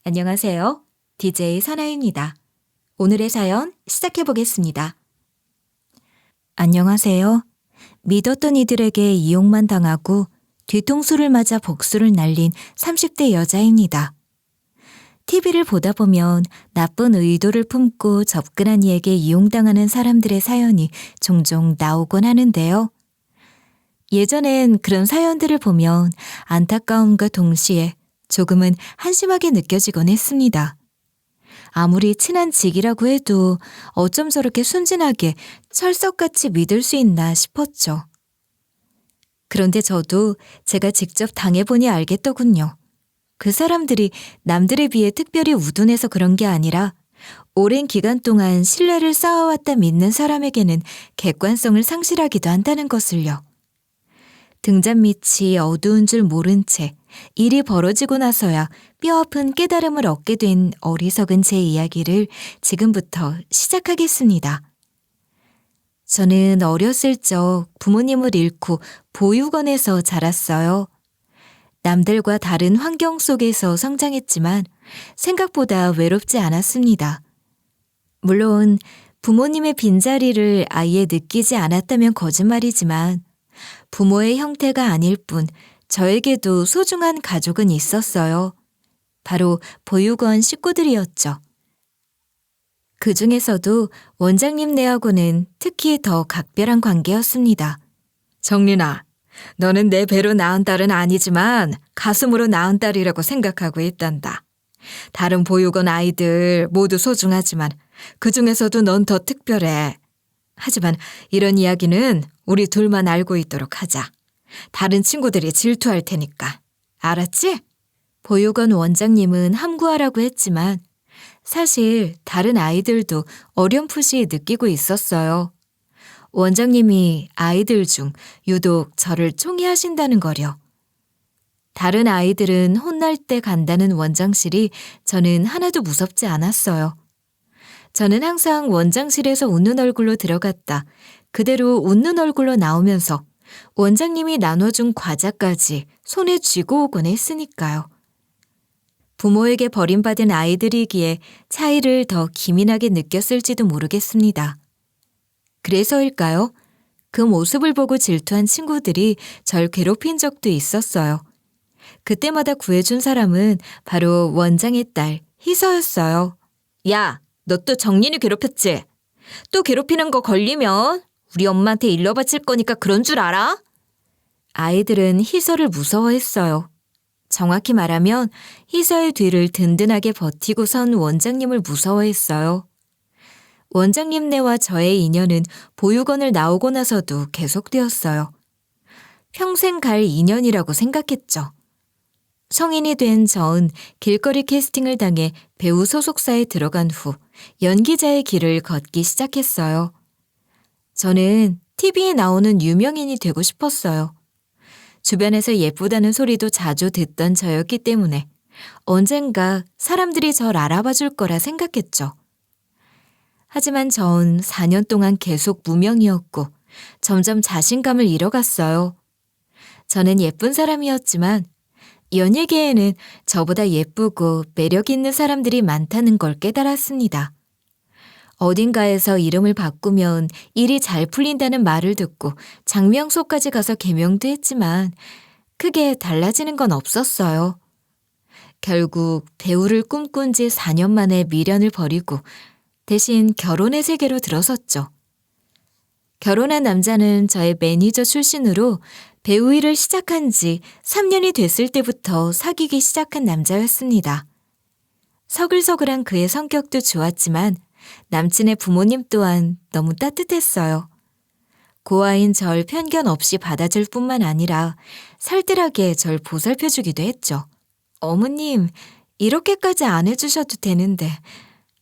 안녕하세요. DJ 선아입니다. 오늘의 사연 시작해 보겠습니다. 안녕하세요. 믿었던 이들에게 이용만 당하고 뒤통수를 맞아 복수를 날린 30대 여자입니다. TV를 보다 보면 나쁜 의도를 품고 접근한 이에게 이용당하는 사람들의 사연이 종종 나오곤 하는데요. 예전엔 그런 사연들을 보면 안타까움과 동시에 조금은 한심하게 느껴지곤 했습니다. 아무리 친한 직이라고 해도 어쩜 저렇게 순진하게 철석같이 믿을 수 있나 싶었죠. 그런데 저도 제가 직접 당해보니 알겠더군요. 그 사람들이 남들에 비해 특별히 우둔해서 그런 게 아니라 오랜 기간 동안 신뢰를 쌓아왔다 믿는 사람에게는 객관성을 상실하기도 한다는 것을요. 등잔 밑이 어두운 줄 모른 채 일이 벌어지고 나서야 뼈아픈 깨달음을 얻게 된 어리석은 제 이야기를 지금부터 시작하겠습니다. 저는 어렸을 적 부모님을 잃고 보육원에서 자랐어요. 남들과 다른 환경 속에서 성장했지만 생각보다 외롭지 않았습니다. 물론 부모님의 빈자리를 아예 느끼지 않았다면 거짓말이지만 부모의 형태가 아닐 뿐 저에게도 소중한 가족은 있었어요. 바로 보육원 식구들이었죠. 그 중에서도 원장님네하고는 특히 더 각별한 관계였습니다. 정린아, 너는 내 배로 낳은 딸은 아니지만 가슴으로 낳은 딸이라고 생각하고 있단다. 다른 보육원 아이들 모두 소중하지만 그 중에서도 넌 더 특별해. 하지만 이런 이야기는 우리 둘만 알고 있도록 하자. 다른 친구들이 질투할 테니까. 알았지? 보육원 원장님은 함구하라고 했지만 사실 다른 아이들도 어렴풋이 느끼고 있었어요. 원장님이 아이들 중 유독 저를 총애하신다는 거려. 다른 아이들은 혼날 때 간다는 원장실이 저는 하나도 무섭지 않았어요. 저는 항상 원장실에서 웃는 얼굴로 들어갔다 그대로 웃는 얼굴로 나오면서 원장님이 나눠준 과자까지 손에 쥐고 오곤 했으니까요. 부모에게 버림받은 아이들이기에 차이를 더 기민하게 느꼈을지도 모르겠습니다. 그래서일까요? 그 모습을 보고 질투한 친구들이 절 괴롭힌 적도 있었어요. 그때마다 구해준 사람은 바로 원장의 딸 희서였어요. 야, 너 또 정린이 괴롭혔지? 또 괴롭히는 거 걸리면 우리 엄마한테 일러바칠 거니까 그런 줄 알아? 아이들은 희서를 무서워했어요. 정확히 말하면 희서의 뒤를 든든하게 버티고 선 원장님을 무서워했어요. 원장님네와 저의 인연은 보육원을 나오고 나서도 계속되었어요. 평생 갈 인연이라고 생각했죠. 성인이 된 전 길거리 캐스팅을 당해 배우 소속사에 들어간 후 연기자의 길을 걷기 시작했어요. 저는 TV에 나오는 유명인이 되고 싶었어요. 주변에서 예쁘다는 소리도 자주 듣던 저였기 때문에 언젠가 사람들이 절 알아봐 줄 거라 생각했죠. 하지만 전 4년 동안 계속 무명이었고 점점 자신감을 잃어갔어요. 저는 예쁜 사람이었지만 연예계에는 저보다 예쁘고 매력 있는 사람들이 많다는 걸 깨달았습니다. 어딘가에서 이름을 바꾸면 일이 잘 풀린다는 말을 듣고 장명소까지 가서 개명도 했지만 크게 달라지는 건 없었어요. 결국 배우를 꿈꾼 지 4년 만에 미련을 버리고 대신 결혼의 세계로 들어섰죠. 결혼한 남자는 저의 매니저 출신으로 배우 일을 시작한 지 3년이 됐을 때부터 사귀기 시작한 남자였습니다. 서글서글한 그의 성격도 좋았지만 남친의 부모님 또한 너무 따뜻했어요. 고아인 절 편견 없이 받아줄 뿐만 아니라 살뜰하게 절 보살펴주기도 했죠. 어머님, 이렇게까지 안 해주셔도 되는데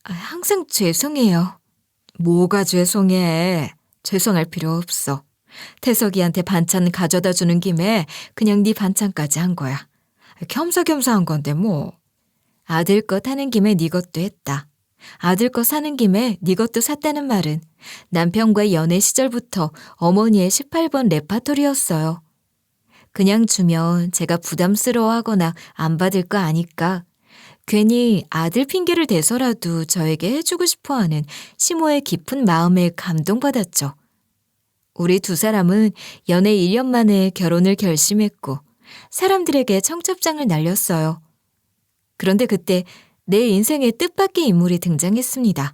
항상 죄송해요. 뭐가 죄송해. 죄송할 필요 없어. 태석이한테 반찬 가져다 주는 김에 그냥 네 반찬까지 한 거야. 겸사겸사 한 건데 뭐. 아들 것 하는 김에 네 것도 했다. 아들 거 사는 김에 네 것도 샀다는 말은 남편과의 연애 시절부터 어머니의 18번 레파토리였어요. 그냥 주면 제가 부담스러워하거나 안 받을 거 아니까 괜히 아들 핑계를 대서라도 저에게 해주고 싶어하는 시모의 깊은 마음에 감동받았죠. 우리 두 사람은 연애 1년 만에 결혼을 결심했고 사람들에게 청첩장을 날렸어요. 그런데 그때 내 인생의 뜻밖의 인물이 등장했습니다.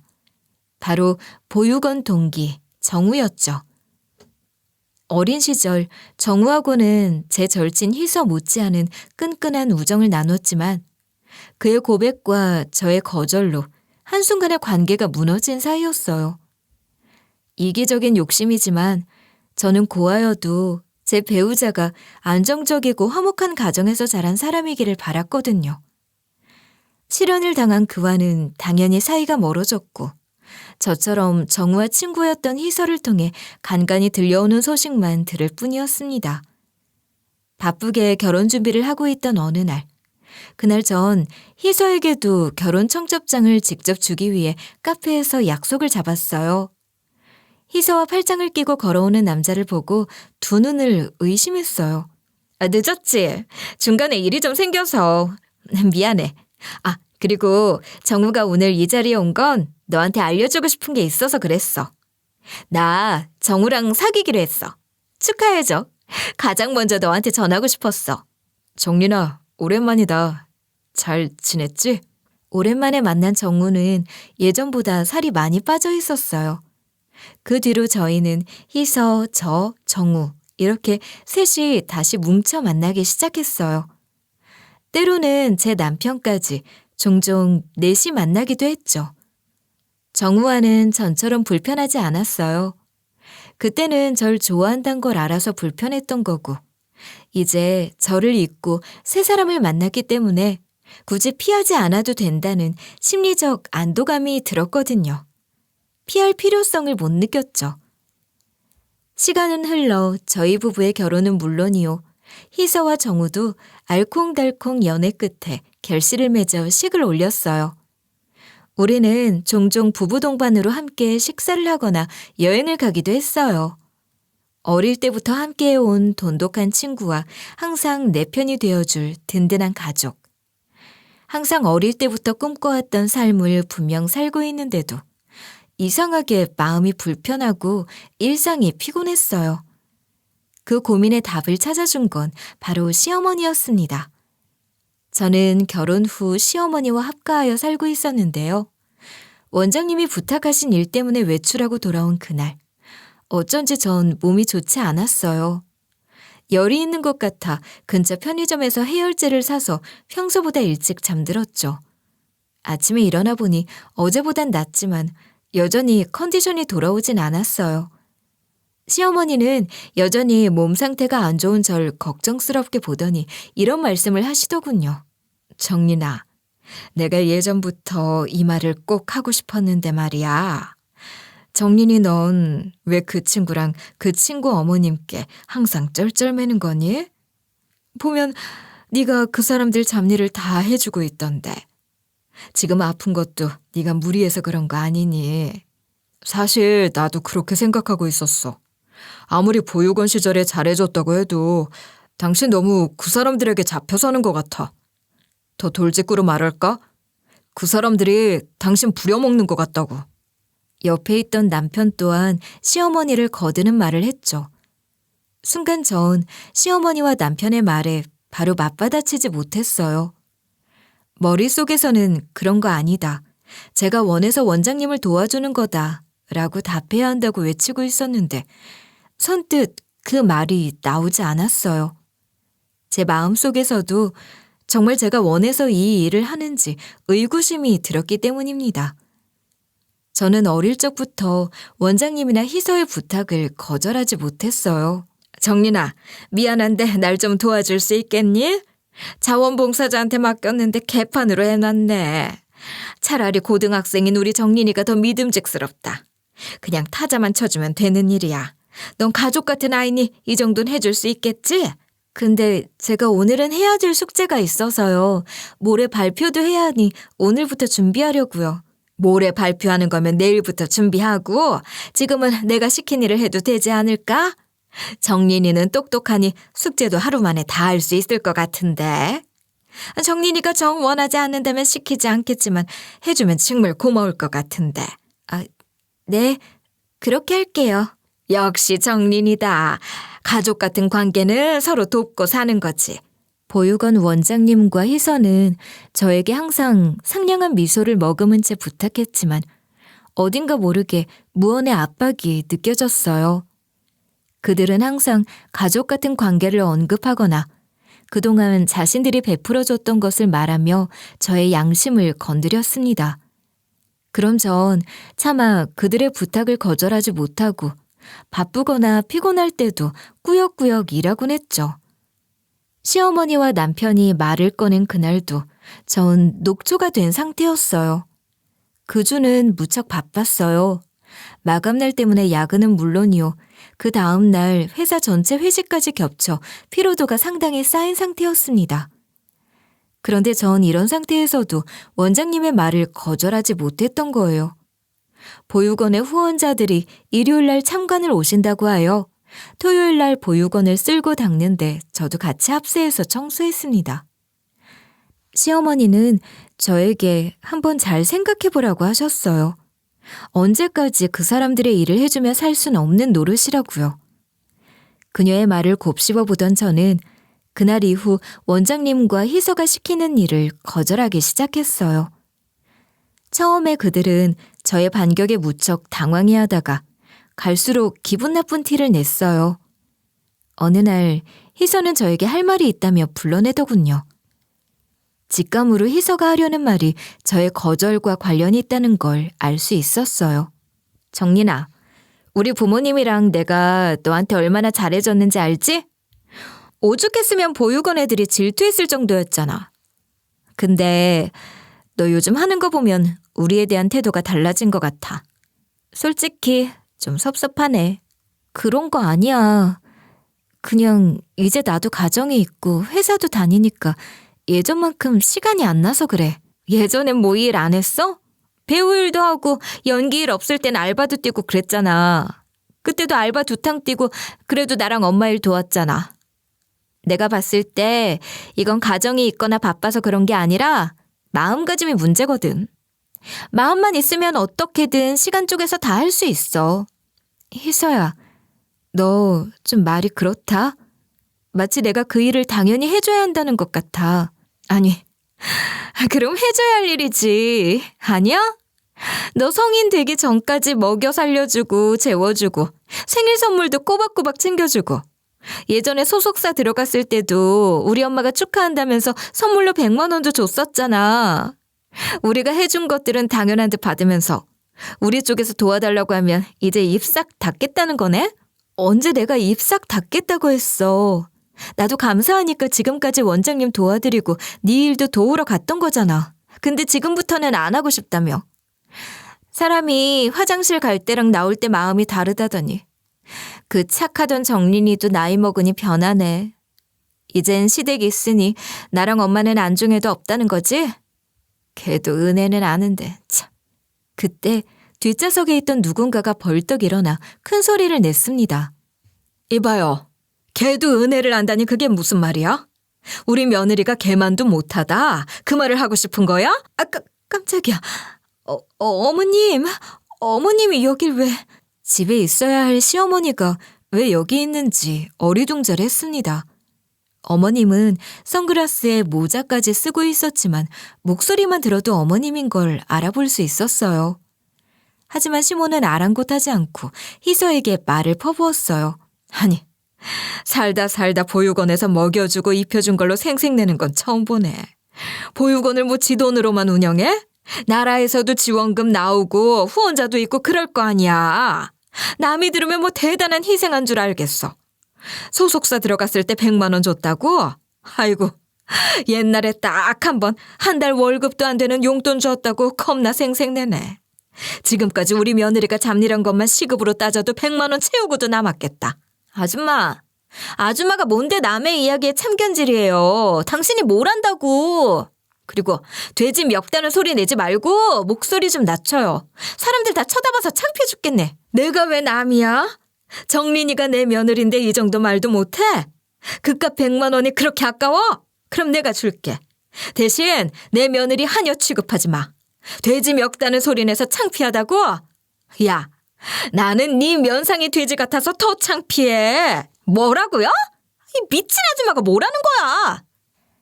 바로 보육원 동기 정우였죠. 어린 시절 정우하고는 제 절친 희서 못지않은 끈끈한 우정을 나눴지만 그의 고백과 저의 거절로 한순간에 관계가 무너진 사이였어요. 이기적인 욕심이지만 저는 고하여도 제 배우자가 안정적이고 화목한 가정에서 자란 사람이기를 바랐거든요. 실연을 당한 그와는 당연히 사이가 멀어졌고 저처럼 정우와 친구였던 희서를 통해 간간히 들려오는 소식만 들을 뿐이었습니다. 바쁘게 결혼 준비를 하고 있던 어느 날, 그날 전 희서에게도 결혼 청첩장을 직접 주기 위해 카페에서 약속을 잡았어요. 희서와 팔짱을 끼고 걸어오는 남자를 보고 두 눈을 의심했어요. 늦었지? 중간에 일이 좀 생겨서. 미안해. 그리고 정우가 오늘 이 자리에 온 건 너한테 알려주고 싶은 게 있어서 그랬어. 나 정우랑 사귀기로 했어. 축하해줘. 가장 먼저 너한테 전하고 싶었어. 정린아, 오랜만이다. 잘 지냈지? 오랜만에 만난 정우는 예전보다 살이 많이 빠져 있었어요. 그 뒤로 저희는 희서, 저, 정우 이렇게 셋이 다시 뭉쳐 만나기 시작했어요. 때로는 제 남편까지 종종 넷이 만나기도 했죠. 정우와는 전처럼 불편하지 않았어요. 그때는 절 좋아한다는 걸 알아서 불편했던 거고 이제 저를 잊고 새 사람을 만났기 때문에 굳이 피하지 않아도 된다는 심리적 안도감이 들었거든요. 피할 필요성을 못 느꼈죠. 시간은 흘러 저희 부부의 결혼은 물론이요. 희서와 정우도 알콩달콩 연애 끝에 결실을 맺어 식을 올렸어요. 우리는 종종 부부 동반으로 함께 식사를 하거나 여행을 가기도 했어요. 어릴 때부터 함께해온 돈독한 친구와 항상 내 편이 되어줄 든든한 가족. 항상 어릴 때부터 꿈꿔왔던 삶을 분명 살고 있는데도 이상하게 마음이 불편하고 일상이 피곤했어요. 그 고민의 답을 찾아준 건 바로 시어머니였습니다. 저는 결혼 후 시어머니와 합가하여 살고 있었는데요. 원장님이 부탁하신 일 때문에 외출하고 돌아온 그날, 어쩐지 전 몸이 좋지 않았어요. 열이 있는 것 같아 근처 편의점에서 해열제를 사서 평소보다 일찍 잠들었죠. 아침에 일어나 보니 어제보단 낫지만 여전히 컨디션이 돌아오진 않았어요. 시어머니는 여전히 몸 상태가 안 좋은 절 걱정스럽게 보더니 이런 말씀을 하시더군요. 정린아, 내가 예전부터 이 말을 꼭 하고 싶었는데 말이야. 정린이 넌 왜 그 친구랑 그 친구 어머님께 항상 쩔쩔매는 거니? 보면 네가 그 사람들 잡일을 다 해주고 있던데. 지금 아픈 것도 네가 무리해서 그런 거 아니니? 사실 나도 그렇게 생각하고 있었어. 아무리 보육원 시절에 잘해줬다고 해도 당신 너무 그 사람들에게 잡혀 사는 것 같아. 더 돌직구로 말할까? 그 사람들이 당신 부려먹는 것 같다고. 옆에 있던 남편 또한 시어머니를 거드는 말을 했죠. 순간 전 시어머니와 남편의 말에 바로 맞받아치지 못했어요. 머릿속에서는 그런 거 아니다. 제가 원해서 원장님을 도와주는 거다. 라고 답해야 한다고 외치고 있었는데 선뜻 그 말이 나오지 않았어요. 제 마음속에서도 정말 제가 원해서 이 일을 하는지 의구심이 들었기 때문입니다. 저는 어릴 적부터 원장님이나 희서의 부탁을 거절하지 못했어요. 정린아, 미안한데 날 좀 도와줄 수 있겠니? 자원봉사자한테 맡겼는데 개판으로 해놨네. 차라리 고등학생인 우리 정린이가 더 믿음직스럽다. 그냥 타자만 쳐주면 되는 일이야. 넌 가족 같은 아이니 이 정도는 해줄 수 있겠지? 근데 제가 오늘은 해야 될 숙제가 있어서요. 모레 발표도 해야 하니 오늘부터 준비하려고요. 모레 발표하는 거면 내일부터 준비하고 지금은 내가 시킨 일을 해도 되지 않을까? 정린이는 똑똑하니 숙제도 하루 만에 다 할 수 있을 것 같은데. 정린이가 정 원하지 않는다면 시키지 않겠지만 해주면 정말 고마울 것 같은데. 네, 그렇게 할게요. 역시 정린이다. 가족 같은 관계는 서로 돕고 사는 거지. 보육원 원장님과 희서는 저에게 항상 상냥한 미소를 머금은 채 부탁했지만 어딘가 모르게 무언의 압박이 느껴졌어요. 그들은 항상 가족 같은 관계를 언급하거나 그동안 자신들이 베풀어줬던 것을 말하며 저의 양심을 건드렸습니다. 그럼 전 차마 그들의 부탁을 거절하지 못하고 바쁘거나 피곤할 때도 꾸역꾸역 일하곤 했죠. 시어머니와 남편이 말을 꺼낸 그날도 전 녹초가 된 상태였어요. 그 주는 무척 바빴어요. 마감날 때문에 야근은 물론이요. 그 다음 날 회사 전체 회식까지 겹쳐 피로도가 상당히 쌓인 상태였습니다. 그런데 전 이런 상태에서도 원장님의 말을 거절하지 못했던 거예요. 보육원의 후원자들이 일요일날 참관을 오신다고 하여 토요일날 보육원을 쓸고 닦는데 저도 같이 합세해서 청소했습니다. 시어머니는 저에게 한번 잘 생각해보라고 하셨어요. 언제까지 그 사람들의 일을 해주며 살 수는 없는 노릇이라고요. 그녀의 말을 곱씹어 보던 저는 그날 이후 원장님과 희서가 시키는 일을 거절하기 시작했어요. 처음에 그들은 저의 반격에 무척 당황해하다가 갈수록 기분 나쁜 티를 냈어요. 어느 날 희서는 저에게 할 말이 있다며 불러내더군요. 직감으로 희서가 하려는 말이 저의 거절과 관련이 있다는 걸 알 수 있었어요. 정린아, 우리 부모님이랑 내가 너한테 얼마나 잘해줬는지 알지? 오죽했으면 보육원 애들이 질투했을 정도였잖아. 근데 너 요즘 하는 거 보면 우리에 대한 태도가 달라진 것 같아. 솔직히 좀 섭섭하네. 그런 거 아니야. 그냥 이제 나도 가정이 있고 회사도 다니니까 예전만큼 시간이 안 나서 그래. 예전엔 뭐 일 안 했어? 배우 일도 하고 연기 일 없을 땐 알바도 뛰고 그랬잖아. 그때도 알바 2탕 뛰고 그래도 나랑 엄마 일 도왔잖아. 내가 봤을 때 이건 가정이 있거나 바빠서 그런 게 아니라 마음가짐이 문제거든. 마음만 있으면 어떻게든 시간 쪼개서 다 할 수 있어. 희서야, 너 좀 말이 그렇다? 마치 내가 그 일을 당연히 해줘야 한다는 것 같아. 아니, 그럼 해줘야 할 일이지. 아니야? 너 성인 되기 전까지 먹여 살려주고 재워주고 생일 선물도 꼬박꼬박 챙겨주고 예전에 소속사 들어갔을 때도 우리 엄마가 축하한다면서 선물로 100만 원도 줬었잖아. 우리가 해준 것들은 당연한 듯 받으면서 우리 쪽에서 도와달라고 하면 이제 입 싹 닫겠다는 거네? 언제 내가 입 싹 닫겠다고 했어. 나도 감사하니까 지금까지 원장님 도와드리고 네 일도 도우러 갔던 거잖아. 근데 지금부터는 안 하고 싶다며. 사람이 화장실 갈 때랑 나올 때 마음이 다르다더니 그 착하던 정린이도 나이 먹으니 변하네. 이젠 시댁이 있으니 나랑 엄마는 안중에도 없다는 거지? 걔도 은혜는 아는데 참. 그때 뒷좌석에 있던 누군가가 벌떡 일어나 큰 소리를 냈습니다. 이봐요. 걔도 은혜를 안다니 그게 무슨 말이야? 우리 며느리가 걔만도 못하다. 그 말을 하고 싶은 거야? 깜짝이야. 어머님이 여길 왜... 집에 있어야 할 시어머니가 왜 여기 있는지 어리둥절했습니다. 어머님은 선글라스에 모자까지 쓰고 있었지만 목소리만 들어도 어머님인 걸 알아볼 수 있었어요. 하지만 시모는 아랑곳하지 않고 희서에게 말을 퍼부었어요. 아니, 살다 보육원에서 먹여주고 입혀준 걸로 생색내는 건 처음 보네. 보육원을 뭐 지 돈으로만 운영해? 나라에서도 지원금 나오고 후원자도 있고 그럴 거 아니야. 남이 들으면 뭐 대단한 희생한 줄 알겠어. 소속사 들어갔을 때 100만 원 줬다고? 아이고, 옛날에 딱 한 번 한 달 월급도 안 되는 용돈 줬다고 겁나 생색내네. 지금까지 우리 며느리가 잡일한 것만 시급으로 따져도 100만 원 채우고도 남았겠다. 아줌마가 뭔데 남의 이야기에 참견질이에요. 당신이 뭘 안다고. 그리고 돼지 멱다는 소리 내지 말고 목소리 좀 낮춰요. 사람들 다 쳐다봐서 창피해 죽겠네. 내가 왜 남이야? 정린이가 내 며느리인데 이 정도 말도 못해? 그깟 100만 원이 그렇게 아까워? 그럼 내가 줄게. 대신 내 며느리 하녀 취급하지 마. 돼지 멱다는 소리 내서 창피하다고? 야, 나는 네 면상이 돼지 같아서 더 창피해. 뭐라고요? 이 미친 아줌마가 뭐라는 거야?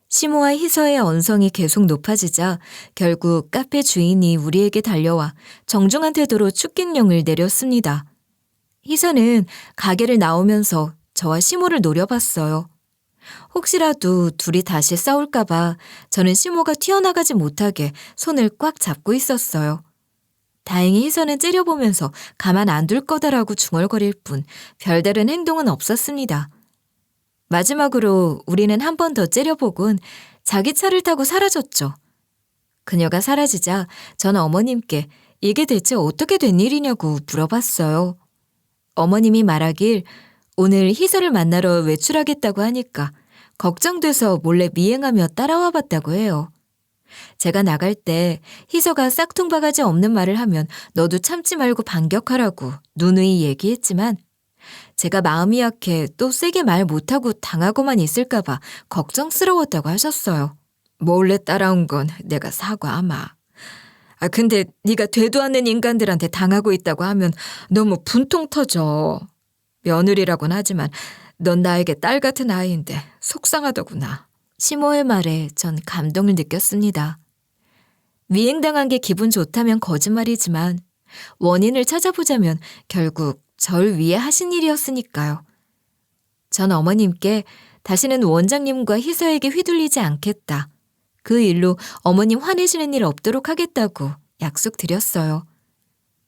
시모와 희서의 언성이 계속 높아지자 결국 카페 주인이 우리에게 달려와 정중한 태도로 축객령을 내렸습니다. 희서는 가게를 나오면서 저와 시모를 노려봤어요. 혹시라도 둘이 다시 싸울까봐 저는 시모가 튀어나가지 못하게 손을 꽉 잡고 있었어요. 다행히 희서는 째려보면서 가만 안 둘 거다라고 중얼거릴 뿐 별다른 행동은 없었습니다. 마지막으로 우리는 한 번 더 째려보곤 자기 차를 타고 사라졌죠. 그녀가 사라지자 전 어머님께 이게 대체 어떻게 된 일이냐고 물어봤어요. 어머님이 말하길 오늘 희서를 만나러 외출하겠다고 하니까 걱정돼서 몰래 미행하며 따라와 봤다고 해요. 제가 나갈 때 희서가 싹퉁바가지 없는 말을 하면 너도 참지 말고 반격하라고 누누이 얘기했지만 제가 마음이 약해 또 세게 말 못하고 당하고만 있을까봐 걱정스러웠다고 하셨어요. 몰래 따라온 건 내가 사과하마. 근데 네가 되도 않는 인간들한테 당하고 있다고 하면 너무 분통 터져. 며느리라곤 하지만 넌 나에게 딸 같은 아이인데 속상하더구나. 시모의 말에 전 감동을 느꼈습니다. 미행당한 게 기분 좋다면 거짓말이지만 원인을 찾아보자면 결국 절 위해 하신 일이었으니까요. 전 어머님께 다시는 원장님과 희서에게 휘둘리지 않겠다. 그 일로 어머님 화내시는 일 없도록 하겠다고 약속드렸어요.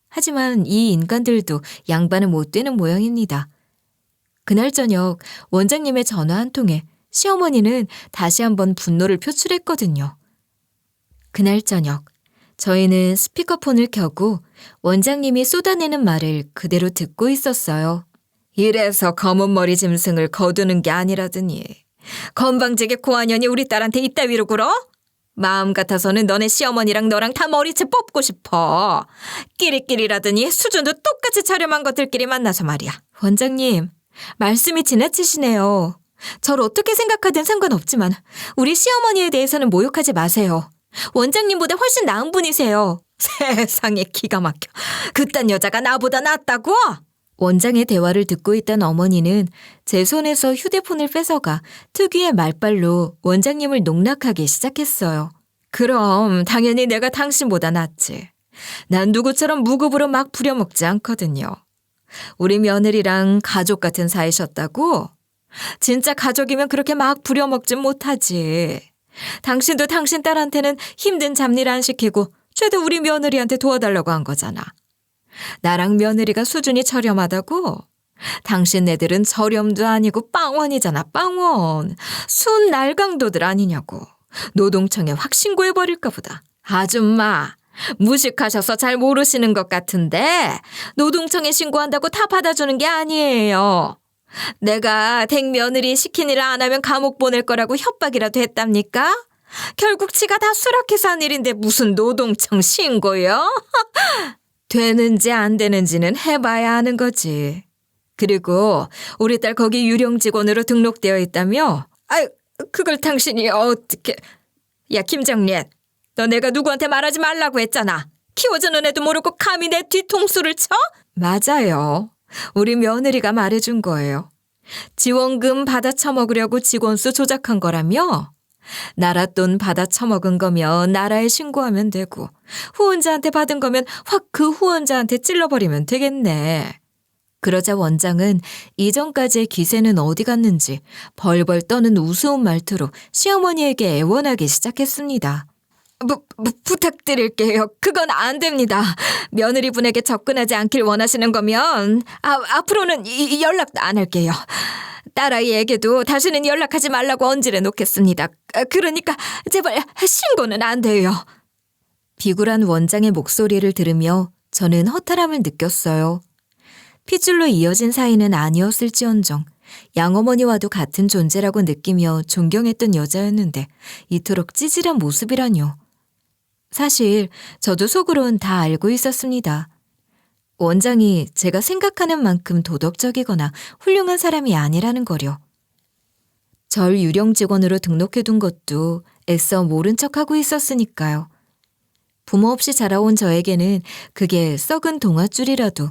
하지만 이 인간들도 양반은 못 되는 모양입니다. 그날 저녁 원장님의 전화 한 통에 시어머니는 다시 한번 분노를 표출했거든요. 그날 저녁 저희는 스피커폰을 켜고 원장님이 쏟아내는 말을 그대로 듣고 있었어요. 이래서 검은 머리 짐승을 거두는 게 아니라더니 건방지게 고아년이 우리 딸한테 이따위로 굴어? 마음 같아서는 너네 시어머니랑 너랑 다 머리채 뽑고 싶어. 끼리끼리라더니 수준도 똑같이 저렴한 것들끼리 만나서 말이야. 원장님, 말씀이 지나치시네요. 절 어떻게 생각하든 상관없지만 우리 시어머니에 대해서는 모욕하지 마세요. 원장님보다 훨씬 나은 분이세요. 세상에 기가 막혀. 그딴 여자가 나보다 낫다고? 원장의 대화를 듣고 있던 어머니는 제 손에서 휴대폰을 뺏어가 특유의 말발로 원장님을 농락하기 시작했어요. 그럼 당연히 내가 당신보다 낫지. 난 누구처럼 무급으로 막 부려먹지 않거든요. 우리 며느리랑 가족 같은 사이셨다고? 진짜 가족이면 그렇게 막 부려먹진 못하지. 당신도 당신 딸한테는 힘든 잡일 안 시키고 죄도 우리 며느리한테 도와달라고 한 거잖아. 나랑 며느리가 수준이 저렴하다고? 당신 애들은 저렴도 아니고 빵원이잖아, 빵원. 순 날강도들 아니냐고. 노동청에 확 신고해버릴까 보다. 아줌마, 무식하셔서 잘 모르시는 것 같은데 노동청에 신고한다고 다 받아주는 게 아니에요. 내가 댁 며느리 시킨 일 안 하면 감옥 보낼 거라고 협박이라도 했답니까? 결국 지가 다 수락해서 한 일인데 무슨 노동청 신고요? 되는지 안 되는지는 해봐야 하는 거지. 그리고 우리 딸 거기 유령 직원으로 등록되어 있다며? 아유, 그걸 당신이 어떻게... 야, 김정린, 너 내가 누구한테 말하지 말라고 했잖아. 키워주는 애도 모르고 감히 내 뒤통수를 쳐? 맞아요. 우리 며느리가 말해준 거예요. 지원금 받아 처먹으려고 직원수 조작한 거라며? 나라 돈 받아 처먹은 거면 나라에 신고하면 되고 후원자한테 받은 거면 확 그 후원자한테 찔러버리면 되겠네. 그러자 원장은 이전까지의 기세는 어디 갔는지 벌벌 떠는 우스운 말투로 시어머니에게 애원하기 시작했습니다. 부탁드릴게요. 그건 안 됩니다. 며느리분에게 접근하지 않길 원하시는 거면 앞으로는 연락도 안 할게요. 딸아이에게도 다시는 연락하지 말라고 언질해 놓겠습니다. 그러니까 제발 신고는 안 돼요. 비굴한 원장의 목소리를 들으며 저는 허탈함을 느꼈어요. 핏줄로 이어진 사이는 아니었을지언정 양어머니와도 같은 존재라고 느끼며 존경했던 여자였는데 이토록 찌질한 모습이라뇨. 사실 저도 속으론 다 알고 있었습니다. 원장이 제가 생각하는 만큼 도덕적이거나 훌륭한 사람이 아니라는 거려. 절 유령 직원으로 등록해둔 것도 애써 모른 척하고 있었으니까요. 부모 없이 자라온 저에게는 그게 썩은 동아줄이라도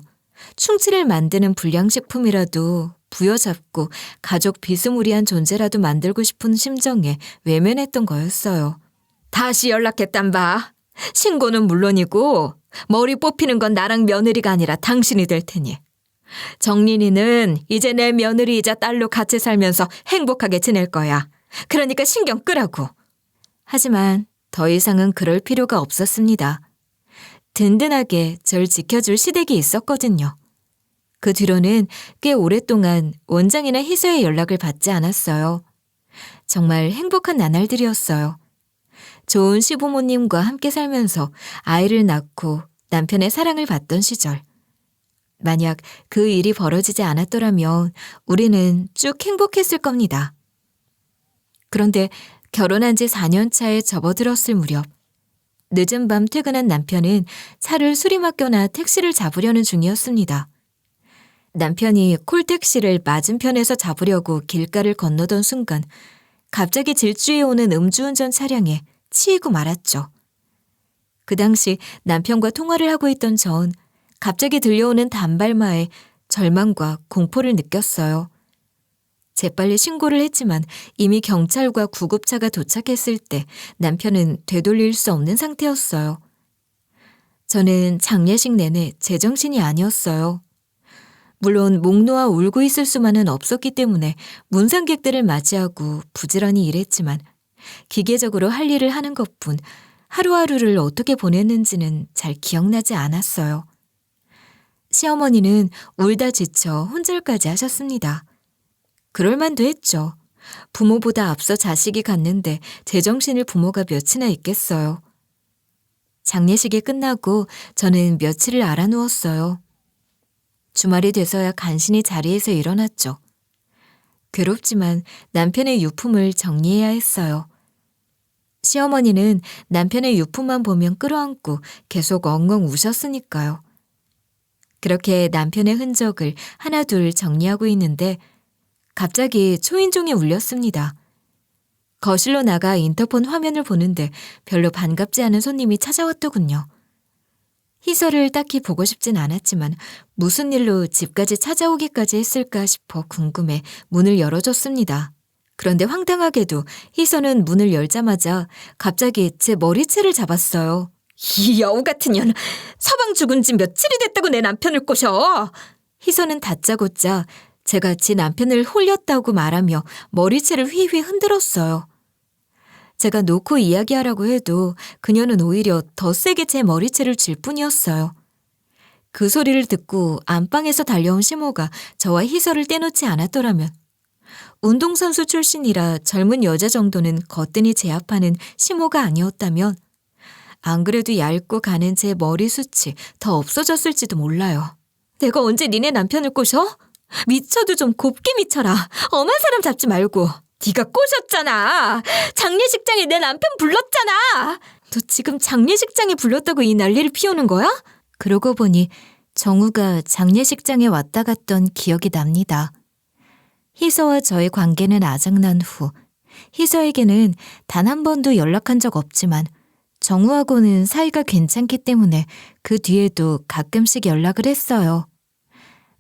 충치를 만드는 불량식품이라도 부여잡고 가족 비스무리한 존재라도 만들고 싶은 심정에 외면했던 거였어요. 다시 연락했단 봐. 신고는 물론이고 머리 뽑히는 건 나랑 며느리가 아니라 당신이 될 테니. 정린이는 이제 내 며느리이자 딸로 같이 살면서 행복하게 지낼 거야. 그러니까 신경 끄라고. 하지만 더 이상은 그럴 필요가 없었습니다. 든든하게 절 지켜줄 시댁이 있었거든요. 그 뒤로는 꽤 오랫동안 원장이나 희서의 연락을 받지 않았어요. 정말 행복한 나날들이었어요. 좋은 시부모님과 함께 살면서 아이를 낳고 남편의 사랑을 받던 시절. 만약 그 일이 벌어지지 않았더라면 우리는 쭉 행복했을 겁니다. 그런데 결혼한 지 4년 차에 접어들었을 무렵 늦은 밤 퇴근한 남편은 차를 수리맡겨놔 택시를 잡으려는 중이었습니다. 남편이 콜택시를 맞은편에서 잡으려고 길가를 건너던 순간 갑자기 질주해오는 음주운전 차량에 치이고 말았죠. 그 당시 남편과 통화를 하고 있던 전 갑자기 들려오는 단발마에 절망과 공포를 느꼈어요. 재빨리 신고를 했지만 이미 경찰과 구급차가 도착했을 때 남편은 되돌릴 수 없는 상태였어요. 저는 장례식 내내 제정신이 아니었어요. 물론 목 놓아 울고 있을 수만은 없었기 때문에 문상객들을 맞이하고 부지런히 일했지만 기계적으로 할 일을 하는 것뿐 하루하루를 어떻게 보냈는지는 잘 기억나지 않았어요. 시어머니는 울다 지쳐 혼절까지 하셨습니다. 그럴 만도 했죠. 부모보다 앞서 자식이 갔는데 제정신을 부모가 몇이나 있겠어요. 장례식이 끝나고 저는 며칠을 알아누웠어요. 주말이 돼서야 간신히 자리에서 일어났죠. 괴롭지만 남편의 유품을 정리해야 했어요. 시어머니는 남편의 유품만 보면 끌어안고 계속 엉엉 우셨으니까요. 그렇게 남편의 흔적을 하나둘 정리하고 있는데 갑자기 초인종이 울렸습니다. 거실로 나가 인터폰 화면을 보는데 별로 반갑지 않은 손님이 찾아왔더군요. 희서를 딱히 보고 싶진 않았지만 무슨 일로 집까지 찾아오기까지 했을까 싶어 궁금해 문을 열어줬습니다. 그런데 황당하게도 희서는 문을 열자마자 갑자기 제 머리채를 잡았어요. 이 여우 같은 년, 서방 죽은 지 며칠이 됐다고 내 남편을 꼬셔. 희서는 다짜고짜 제가 지 남편을 홀렸다고 말하며 머리채를 휘휘 흔들었어요. 제가 놓고 이야기하라고 해도 그녀는 오히려 더 세게 제 머리채를 쥘 뿐이었어요. 그 소리를 듣고 안방에서 달려온 시모가 저와 희서를 떼놓지 않았더라면 운동선수 출신이라 젊은 여자 정도는 거뜬히 제압하는 시모가 아니었다면 안 그래도 얇고 가는 제 머리숱이 더 없어졌을지도 몰라요. 내가 언제 니네 남편을 꼬셔? 미쳐도 좀 곱게 미쳐라. 엄한 사람 잡지 말고. 네가 꼬셨잖아. 장례식장에 내 남편 불렀잖아. 너 지금 장례식장에 불렀다고 이 난리를 피우는 거야? 그러고 보니 정우가 장례식장에 왔다 갔던 기억이 납니다. 희서와 저의 관계는 아작난 후 희서에게는 단 한 번도 연락한 적 없지만 정우하고는 사이가 괜찮기 때문에 그 뒤에도 가끔씩 연락을 했어요.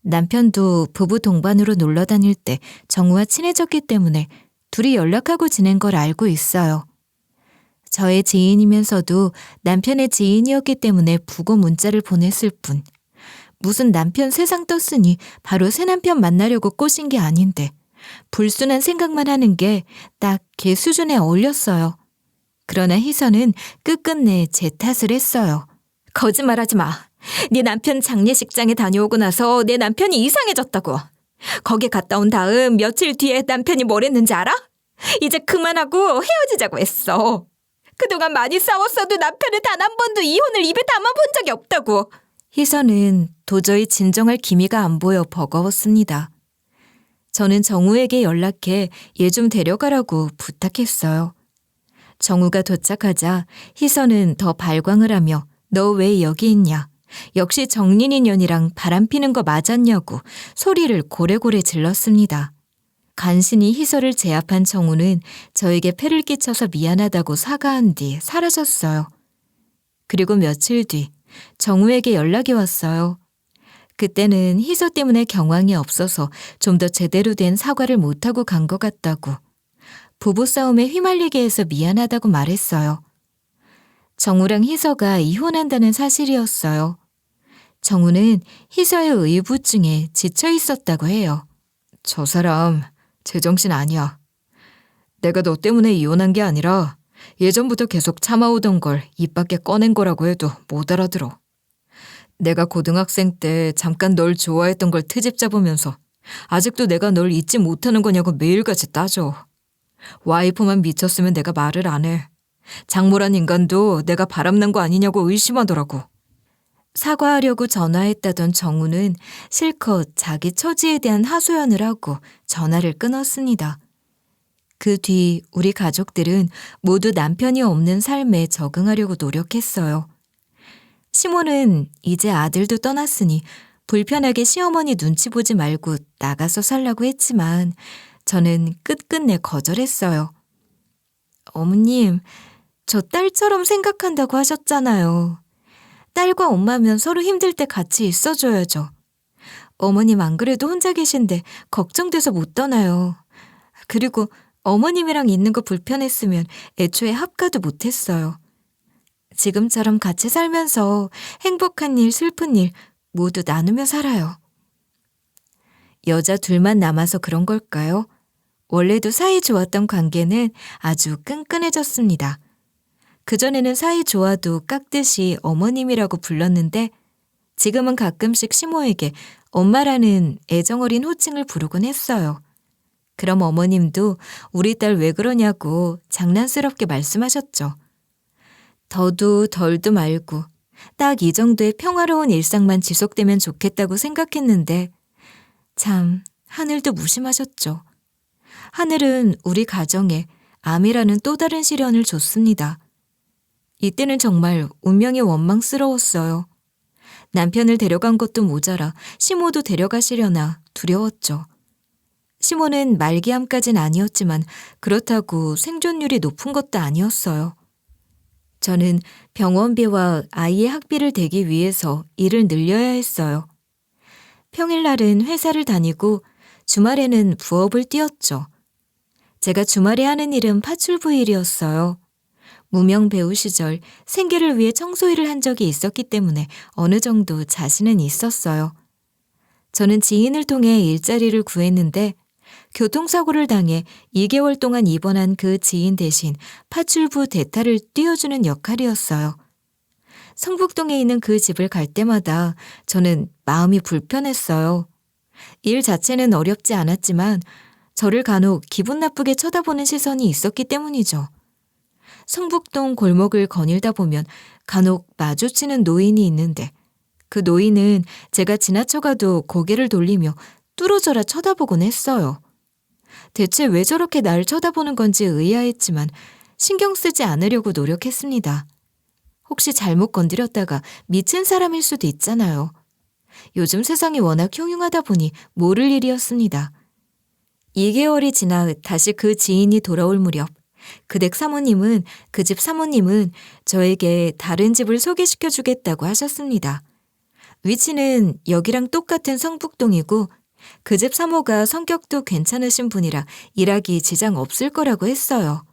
남편도 부부 동반으로 놀러 다닐 때 정우와 친해졌기 때문에 둘이 연락하고 지낸 걸 알고 있어요. 저의 지인이면서도 남편의 지인이었기 때문에 부고 문자를 보냈을 뿐 무슨 남편 세상 떴으니 바로 새 남편 만나려고 꼬신 게 아닌데 불순한 생각만 하는 게 딱 걔 수준에 어울렸어요. 그러나 희서는 끝끝내 제 탓을 했어요. 거짓말하지 마. 네 남편 장례식장에 다녀오고 나서 내 남편이 이상해졌다고. 거기 갔다 온 다음 며칠 뒤에 남편이 뭘 했는지 알아? 이제 그만하고 헤어지자고 했어. 그동안 많이 싸웠어도 남편은 단 한 번도 이혼을 입에 담아본 적이 없다고. 희서는 도저히 진정할 기미가 안 보여 버거웠습니다. 저는 정우에게 연락해 얘 좀 데려가라고 부탁했어요. 정우가 도착하자 희서는 더 발광을 하며 너 왜 여기 있냐? 역시 정린이 년이랑 바람 피는 거 맞았냐고 소리를 고래고래 질렀습니다. 간신히 희서를 제압한 정우는 저에게 폐를 끼쳐서 미안하다고 사과한 뒤 사라졌어요. 그리고 며칠 뒤 정우에게 연락이 왔어요. 그때는 희서 때문에 경황이 없어서 좀 더 제대로 된 사과를 못하고 간 것 같다고, 부부싸움에 휘말리게 해서 미안하다고 말했어요. 정우랑 희서가 이혼한다는 사실이었어요. 정우는 희서의 의부증에 지쳐 있었다고 해요. 저 사람 제정신 아니야. 내가 너 때문에 이혼한 게 아니라 예전부터 계속 참아오던 걸 입 밖에 꺼낸 거라고 해도 못 알아들어. 내가 고등학생 때 잠깐 널 좋아했던 걸 트집 잡으면서 아직도 내가 널 잊지 못하는 거냐고 매일같이 따져. 와이프만 미쳤으면 내가 말을 안 해. 장모란 인간도 내가 바람난 거 아니냐고 의심하더라고. 사과하려고 전화했다던 정우는 실컷 자기 처지에 대한 하소연을 하고 전화를 끊었습니다. 그 뒤 우리 가족들은 모두 남편이 없는 삶에 적응하려고 노력했어요. 시모는 이제 아들도 떠났으니 불편하게 시어머니 눈치 보지 말고 나가서 살라고 했지만 저는 끝끝내 거절했어요. 어머님, 저 딸처럼 생각한다고 하셨잖아요. 딸과 엄마면 서로 힘들 때 같이 있어줘야죠. 어머님 안 그래도 혼자 계신데 걱정돼서 못 떠나요. 그리고 어머님이랑 있는 거 불편했으면 애초에 합가도 못했어요. 지금처럼 같이 살면서 행복한 일, 슬픈 일 모두 나누며 살아요. 여자 둘만 남아서 그런 걸까요? 원래도 사이 좋았던 관계는 아주 끈끈해졌습니다. 그전에는 사이 좋아도 깍듯이 어머님이라고 불렀는데 지금은 가끔씩 시모에게 엄마라는 애정어린 호칭을 부르곤 했어요. 그럼 어머님도 우리 딸 왜 그러냐고 장난스럽게 말씀하셨죠. 더도 덜도 말고 딱 이 정도의 평화로운 일상만 지속되면 좋겠다고 생각했는데 참 하늘도 무심하셨죠. 하늘은 우리 가정에 암이라는 또 다른 시련을 줬습니다. 이때는 정말 운명이 원망스러웠어요. 남편을 데려간 것도 모자라 시모도 데려가시려나 두려웠죠. 시모는 말기암까진 아니었지만 그렇다고 생존율이 높은 것도 아니었어요. 저는 병원비와 아이의 학비를 대기 위해서 일을 늘려야 했어요. 평일날은 회사를 다니고 주말에는 부업을 뛰었죠. 제가 주말에 하는 일은 파출부 일이었어요. 무명 배우 시절 생계를 위해 청소일을 한 적이 있었기 때문에 어느 정도 자신은 있었어요. 저는 지인을 통해 일자리를 구했는데 교통사고를 당해 2개월 동안 입원한 그 지인 대신 파출부 대타를 띄워주는 역할이었어요. 성북동에 있는 그 집을 갈 때마다 저는 마음이 불편했어요. 일 자체는 어렵지 않았지만 저를 간혹 기분 나쁘게 쳐다보는 시선이 있었기 때문이죠. 성북동 골목을 거닐다 보면 간혹 마주치는 노인이 있는데 그 노인은 제가 지나쳐가도 고개를 돌리며 뚫어져라 쳐다보곤 했어요. 대체 왜 저렇게 날 쳐다보는 건지 의아했지만 신경 쓰지 않으려고 노력했습니다. 혹시 잘못 건드렸다가 미친 사람일 수도 있잖아요. 요즘 세상이 워낙 흉흉하다 보니 모를 일이었습니다. 2개월이 지나 다시 그 지인이 돌아올 무렵 그 댁 사모님은 그 집 사모님은 저에게 다른 집을 소개시켜 주겠다고 하셨습니다. 위치는 여기랑 똑같은 성북동이고 그 집 사모가 성격도 괜찮으신 분이라 일하기 지장 없을 거라고 했어요.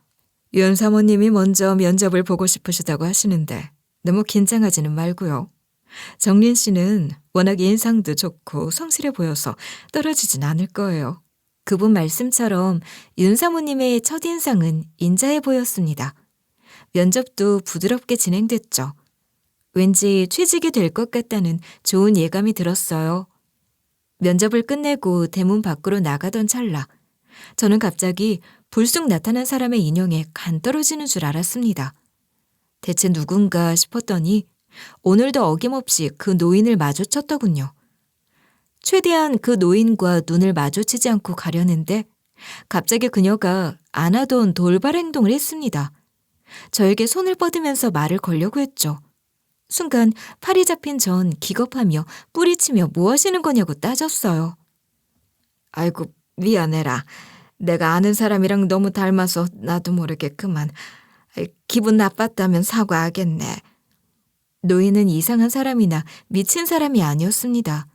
윤 사모님이 먼저 면접을 보고 싶으시다고 하시는데 너무 긴장하지는 말고요. 정린 씨는 워낙 인상도 좋고 성실해 보여서 떨어지진 않을 거예요. 그분 말씀처럼 윤 사모님의 첫인상은 인자해 보였습니다. 면접도 부드럽게 진행됐죠. 왠지 취직이 될 것 같다는 좋은 예감이 들었어요. 면접을 끝내고 대문 밖으로 나가던 찰나 저는 갑자기 불쑥 나타난 사람의 인형에 간 떨어지는 줄 알았습니다. 대체 누군가 싶었더니 오늘도 어김없이 그 노인을 마주쳤더군요. 최대한 그 노인과 눈을 마주치지 않고 가려는데 갑자기 그녀가 안 하던 돌발 행동을 했습니다. 저에게 손을 뻗으면서 말을 걸려고 했죠. 순간 팔이 잡힌 전 기겁하며 뿌리치며 뭐 하시는 거냐고 따졌어요. 아이고 미안해라. 내가 아는 사람이랑 너무 닮아서 나도 모르게 그만. 기분 나빴다면 사과하겠네. 노인은 이상한 사람이나 미친 사람이 아니었습니다.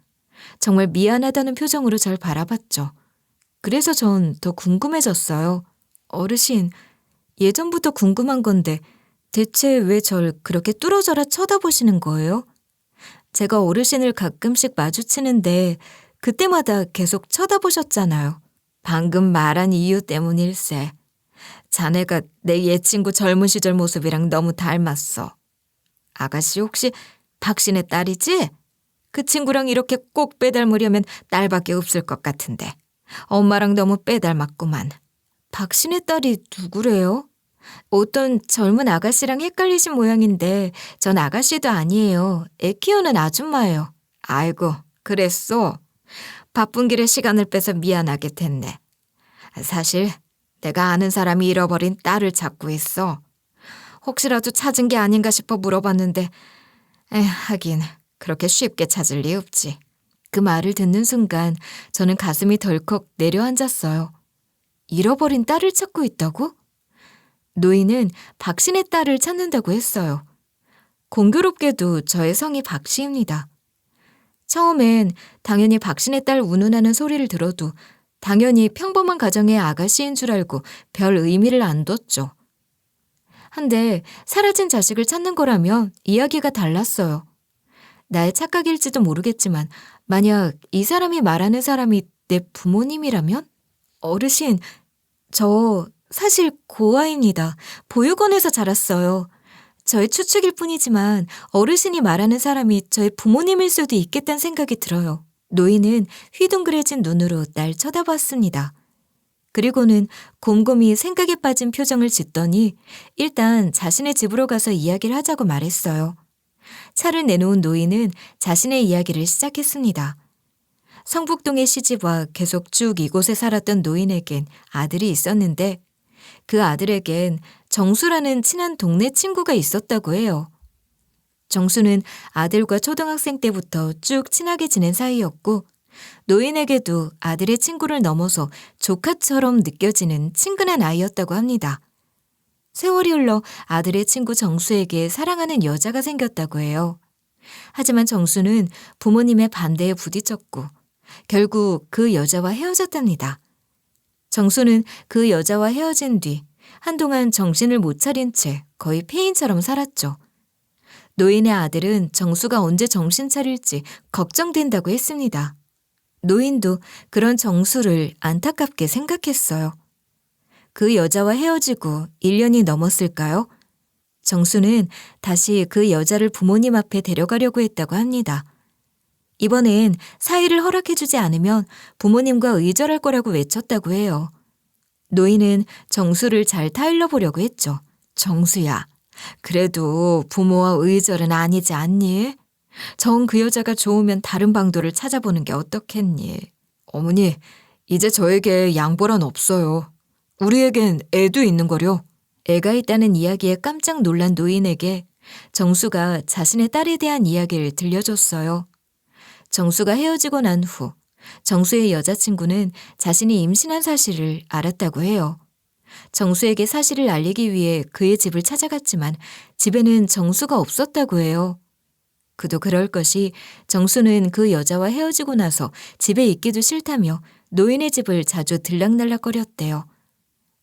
정말 미안하다는 표정으로 절 바라봤죠. 그래서 전 더 궁금해졌어요. 어르신, 예전부터 궁금한 건데 대체 왜 절 그렇게 뚫어져라 쳐다보시는 거예요? 제가 어르신을 가끔씩 마주치는데 그때마다 계속 쳐다보셨잖아요. 방금 말한 이유 때문일세. 자네가 내 옛 친구 젊은 시절 모습이랑 너무 닮았어. 아가씨 혹시 박신의 딸이지? 그 친구랑 이렇게 꼭 빼닮으려면 딸밖에 없을 것 같은데. 엄마랑 너무 빼닮았구만. 박신의 딸이 누구래요? 어떤 젊은 아가씨랑 헷갈리신 모양인데 전 아가씨도 아니에요. 애 키우는 아줌마예요. 아이고, 그랬어. 바쁜 길에 시간을 빼서 미안하게 됐네. 사실 내가 아는 사람이 잃어버린 딸을 찾고 있어. 혹시라도 찾은 게 아닌가 싶어 물어봤는데 하긴 그렇게 쉽게 찾을 리 없지. 그 말을 듣는 순간 저는 가슴이 덜컥 내려앉았어요. 잃어버린 딸을 찾고 있다고? 노인은 박신의 딸을 찾는다고 했어요. 공교롭게도 저의 성이 박씨입니다. 처음엔 당연히 박신의 딸 운운하는 소리를 들어도 당연히 평범한 가정의 아가씨인 줄 알고 별 의미를 안 뒀죠. 한데 사라진 자식을 찾는 거라면 이야기가 달랐어요. 나의 착각일지도 모르겠지만 만약 이 사람이 말하는 사람이 내 부모님이라면? 어르신, 저 사실 고아입니다. 보육원에서 자랐어요. 저의 추측일 뿐이지만 어르신이 말하는 사람이 저의 부모님일 수도 있겠다는 생각이 들어요. 노인은 휘둥그레진 눈으로 날 쳐다봤습니다. 그리고는 곰곰이 생각에 빠진 표정을 짓더니 일단 자신의 집으로 가서 이야기를 하자고 말했어요. 차를 내놓은 노인은 자신의 이야기를 시작했습니다. 성북동의 시집와 계속 쭉 이곳에 살았던 노인에겐 아들이 있었는데 그 아들에겐 정수라는 친한 동네 친구가 있었다고 해요. 정수는 아들과 초등학생 때부터 쭉 친하게 지낸 사이였고 노인에게도 아들의 친구를 넘어서 조카처럼 느껴지는 친근한 아이였다고 합니다. 세월이 흘러 아들의 친구 정수에게 사랑하는 여자가 생겼다고 해요. 하지만 정수는 부모님의 반대에 부딪혔고 결국 그 여자와 헤어졌답니다. 정수는 그 여자와 헤어진 뒤 한동안 정신을 못 차린 채 거의 폐인처럼 살았죠. 노인의 아들은 정수가 언제 정신 차릴지 걱정된다고 했습니다. 노인도 그런 정수를 안타깝게 생각했어요. 그 여자와 헤어지고 1년이 넘었을까요? 정수는 다시 그 여자를 부모님 앞에 데려가려고 했다고 합니다. 이번엔 사이를 허락해주지 않으면 부모님과 의절할 거라고 외쳤다고 해요. 노인은 정수를 잘 타일러 보려고 했죠. 정수야, 그래도 부모와 의절은 아니지 않니? 정 그 여자가 좋으면 다른 방도를 찾아보는 게 어떻겠니? 어머니, 이제 저에게 양보란 없어요. 우리에겐 애도 있는 거려. 애가 있다는 이야기에 깜짝 놀란 노인에게 정수가 자신의 딸에 대한 이야기를 들려줬어요. 정수가 헤어지고 난 후 정수의 여자친구는 자신이 임신한 사실을 알았다고 해요. 정수에게 사실을 알리기 위해 그의 집을 찾아갔지만 집에는 정수가 없었다고 해요. 그도 그럴 것이 정수는 그 여자와 헤어지고 나서 집에 있기도 싫다며 노인의 집을 자주 들락날락거렸대요.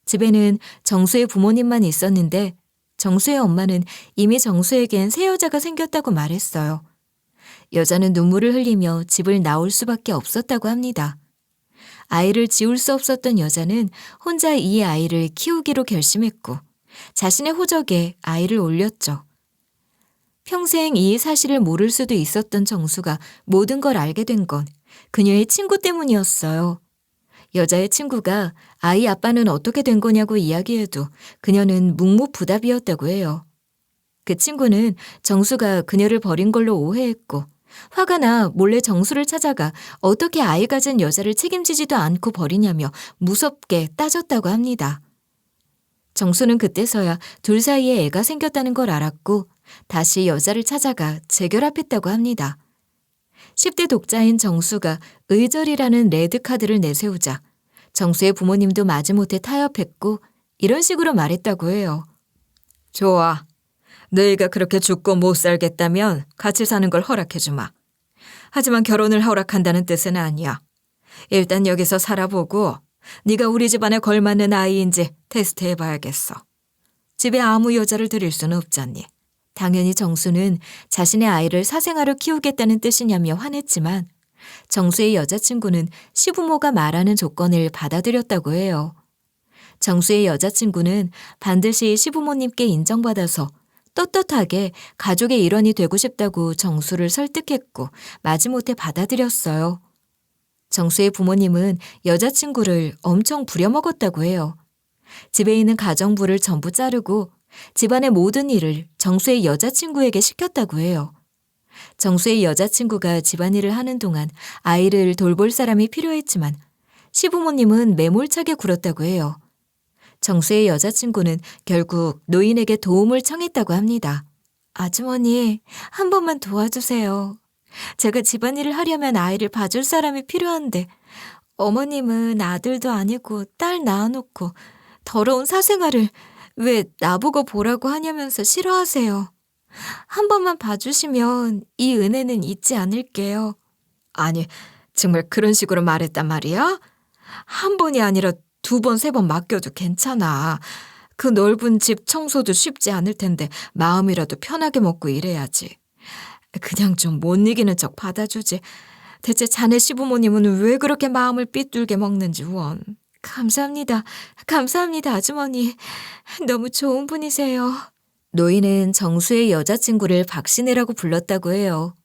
집에는 정수의 부모님만 있었는데 정수의 엄마는 이미 정수에겐 새 여자가 생겼다고 말했어요. 여자는 눈물을 흘리며 집을 나올 수밖에 없었다고 합니다. 아이를 지울 수 없었던 여자는 혼자 이 아이를 키우기로 결심했고 자신의 호적에 아이를 올렸죠. 평생 이 사실을 모를 수도 있었던 정수가 모든 걸 알게 된 건 그녀의 친구 때문이었어요. 여자의 친구가 아이 아빠는 어떻게 된 거냐고 이야기해도 그녀는 묵묵부답이었다고 해요. 그 친구는 정수가 그녀를 버린 걸로 오해했고 화가 나 몰래 정수를 찾아가 어떻게 아이 가진 여자를 책임지지도 않고 버리냐며 무섭게 따졌다고 합니다. 정수는 그때서야 둘 사이에 애가 생겼다는 걸 알았고 다시 여자를 찾아가 재결합했다고 합니다. 10대 독자인 정수가 의절이라는 레드카드를 내세우자 정수의 부모님도 마지못해 타협했고 이런 식으로 말했다고 해요. 좋아. 너희가 그렇게 죽고 못 살겠다면 같이 사는 걸 허락해주마. 하지만 결혼을 허락한다는 뜻은 아니야. 일단 여기서 살아보고 네가 우리 집안에 걸맞는 아이인지 테스트해봐야겠어. 집에 아무 여자를 들일 수는 없잖니. 당연히 정수는 자신의 아이를 사생아로 키우겠다는 뜻이냐며 화냈지만 정수의 여자친구는 시부모가 말하는 조건을 받아들였다고 해요. 정수의 여자친구는 반드시 시부모님께 인정받아서 떳떳하게 가족의 일원이 되고 싶다고 정수를 설득했고 마지못해 받아들였어요. 정수의 부모님은 여자친구를 엄청 부려먹었다고 해요. 집에 있는 가정부를 전부 자르고 집안의 모든 일을 정수의 여자친구에게 시켰다고 해요. 정수의 여자친구가 집안일을 하는 동안 아이를 돌볼 사람이 필요했지만 시부모님은 매몰차게 굴었다고 해요. 정수의 여자친구는 결국 노인에게 도움을 청했다고 합니다. 아주머니, 한 번만 도와주세요. 제가 집안일을 하려면 아이를 봐줄 사람이 필요한데 어머님은 아들도 아니고 딸 낳아놓고 더러운 사생활을 왜 나보고 보라고 하냐면서 싫어하세요. 한 번만 봐주시면 이 은혜는 잊지 않을게요. 아니, 정말 그런 식으로 말했단 말이야? 한 번이 아니라 2번, 3번 맡겨도 괜찮아. 그 넓은 집 청소도 쉽지 않을 텐데 마음이라도 편하게 먹고 이래야지. 그냥 좀 못 이기는 척 받아주지. 대체 자네 시부모님은 왜 그렇게 마음을 삐뚤게 먹는지 원. 감사합니다. 감사합니다, 아주머니. 너무 좋은 분이세요. 노인은 정수의 여자친구를 박신혜라고 불렀다고 해요.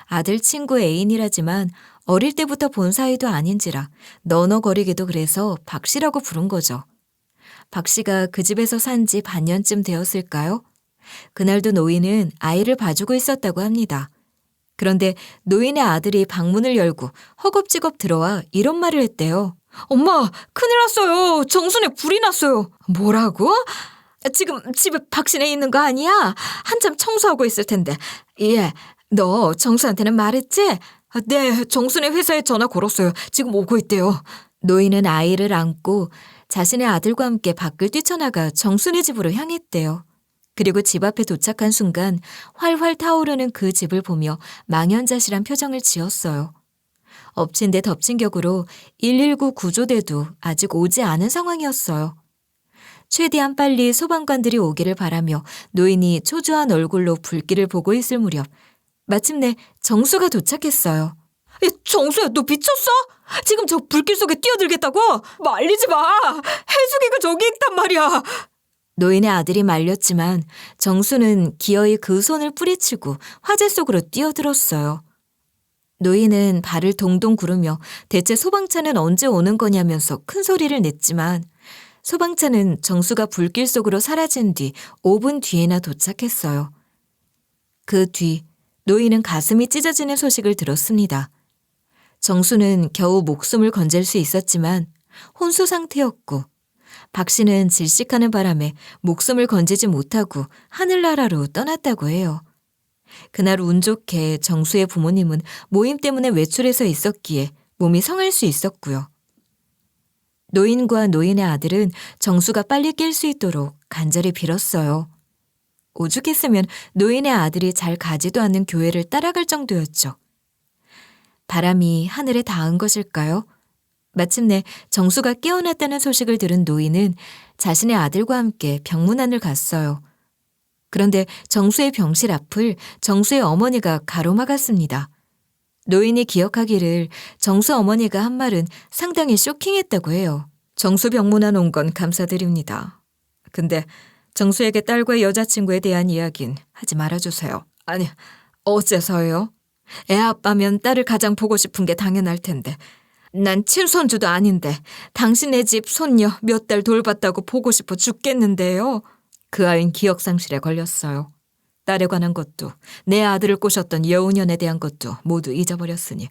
아들 친구 애인이라지만 어릴 때부터 본 사이도 아닌지라 너너거리기도 그래서 박씨라고 부른 거죠. 박씨가 그 집에서 산 지 반년쯤 되었을까요? 그날도 노인은 아이를 봐주고 있었다고 합니다. 그런데 노인의 아들이 방문을 열고 허겁지겁 들어와 이런 말을 했대요. 엄마, 큰일 났어요. 정순에 불이 났어요. 뭐라고? 지금 집에 박신혜 있는 거 아니야? 한참 청소하고 있을 텐데. 예, 너 정수한테는 말했지? 네, 정순의 회사에 전화 걸었어요. 지금 오고 있대요. 노인은 아이를 안고 자신의 아들과 함께 밖을 뛰쳐나가 정순의 집으로 향했대요. 그리고 집 앞에 도착한 순간 활활 타오르는 그 집을 보며 망연자실한 표정을 지었어요. 엎친 데 덮친 격으로 119 구조대도 아직 오지 않은 상황이었어요. 최대한 빨리 소방관들이 오기를 바라며 노인이 초조한 얼굴로 불길을 보고 있을 무렵 마침내 정수가 도착했어요. 정수야, 너 미쳤어? 지금 저 불길 속에 뛰어들겠다고? 말리지 마! 해수기가 저기 있단 말이야! 노인의 아들이 말렸지만 정수는 기어이 그 손을 뿌리치고 화재 속으로 뛰어들었어요. 노인은 발을 동동 구르며 대체 소방차는 언제 오는 거냐면서 큰 소리를 냈지만 소방차는 정수가 불길 속으로 사라진 뒤 5분 뒤에나 도착했어요. 그 뒤 노인은 가슴이 찢어지는 소식을 들었습니다. 정수는 겨우 목숨을 건질 수 있었지만 혼수 상태였고 박 씨는 질식하는 바람에 목숨을 건지지 못하고 하늘나라로 떠났다고 해요. 그날 운 좋게 정수의 부모님은 모임 때문에 외출해서 있었기에 몸이 성할 수 있었고요. 노인과 노인의 아들은 정수가 빨리 깰 수 있도록 간절히 빌었어요. 오죽했으면 노인의 아들이 잘 가지도 않는 교회를 따라갈 정도였죠. 바람이 하늘에 닿은 것일까요? 마침내 정수가 깨어났다는 소식을 들은 노인은 자신의 아들과 함께 병문안을 갔어요. 그런데 정수의 병실 앞을 정수의 어머니가 가로막았습니다. 노인이 기억하기를 정수 어머니가 한 말은 상당히 쇼킹했다고 해요. 정수 병문안 온 건 감사드립니다. 근데 정수에게 딸과 여자친구에 대한 이야기는 하지 말아주세요. 아니, 어째서요? 애 아빠면 딸을 가장 보고 싶은 게 당연할 텐데. 난 친손주도 아닌데 당신네 집 손녀 몇 달 돌봤다고 보고 싶어 죽겠는데요. 그 아이는 기억상실에 걸렸어요. 딸에 관한 것도 내 아들을 꼬셨던 여우년에 대한 것도 모두 잊어버렸으니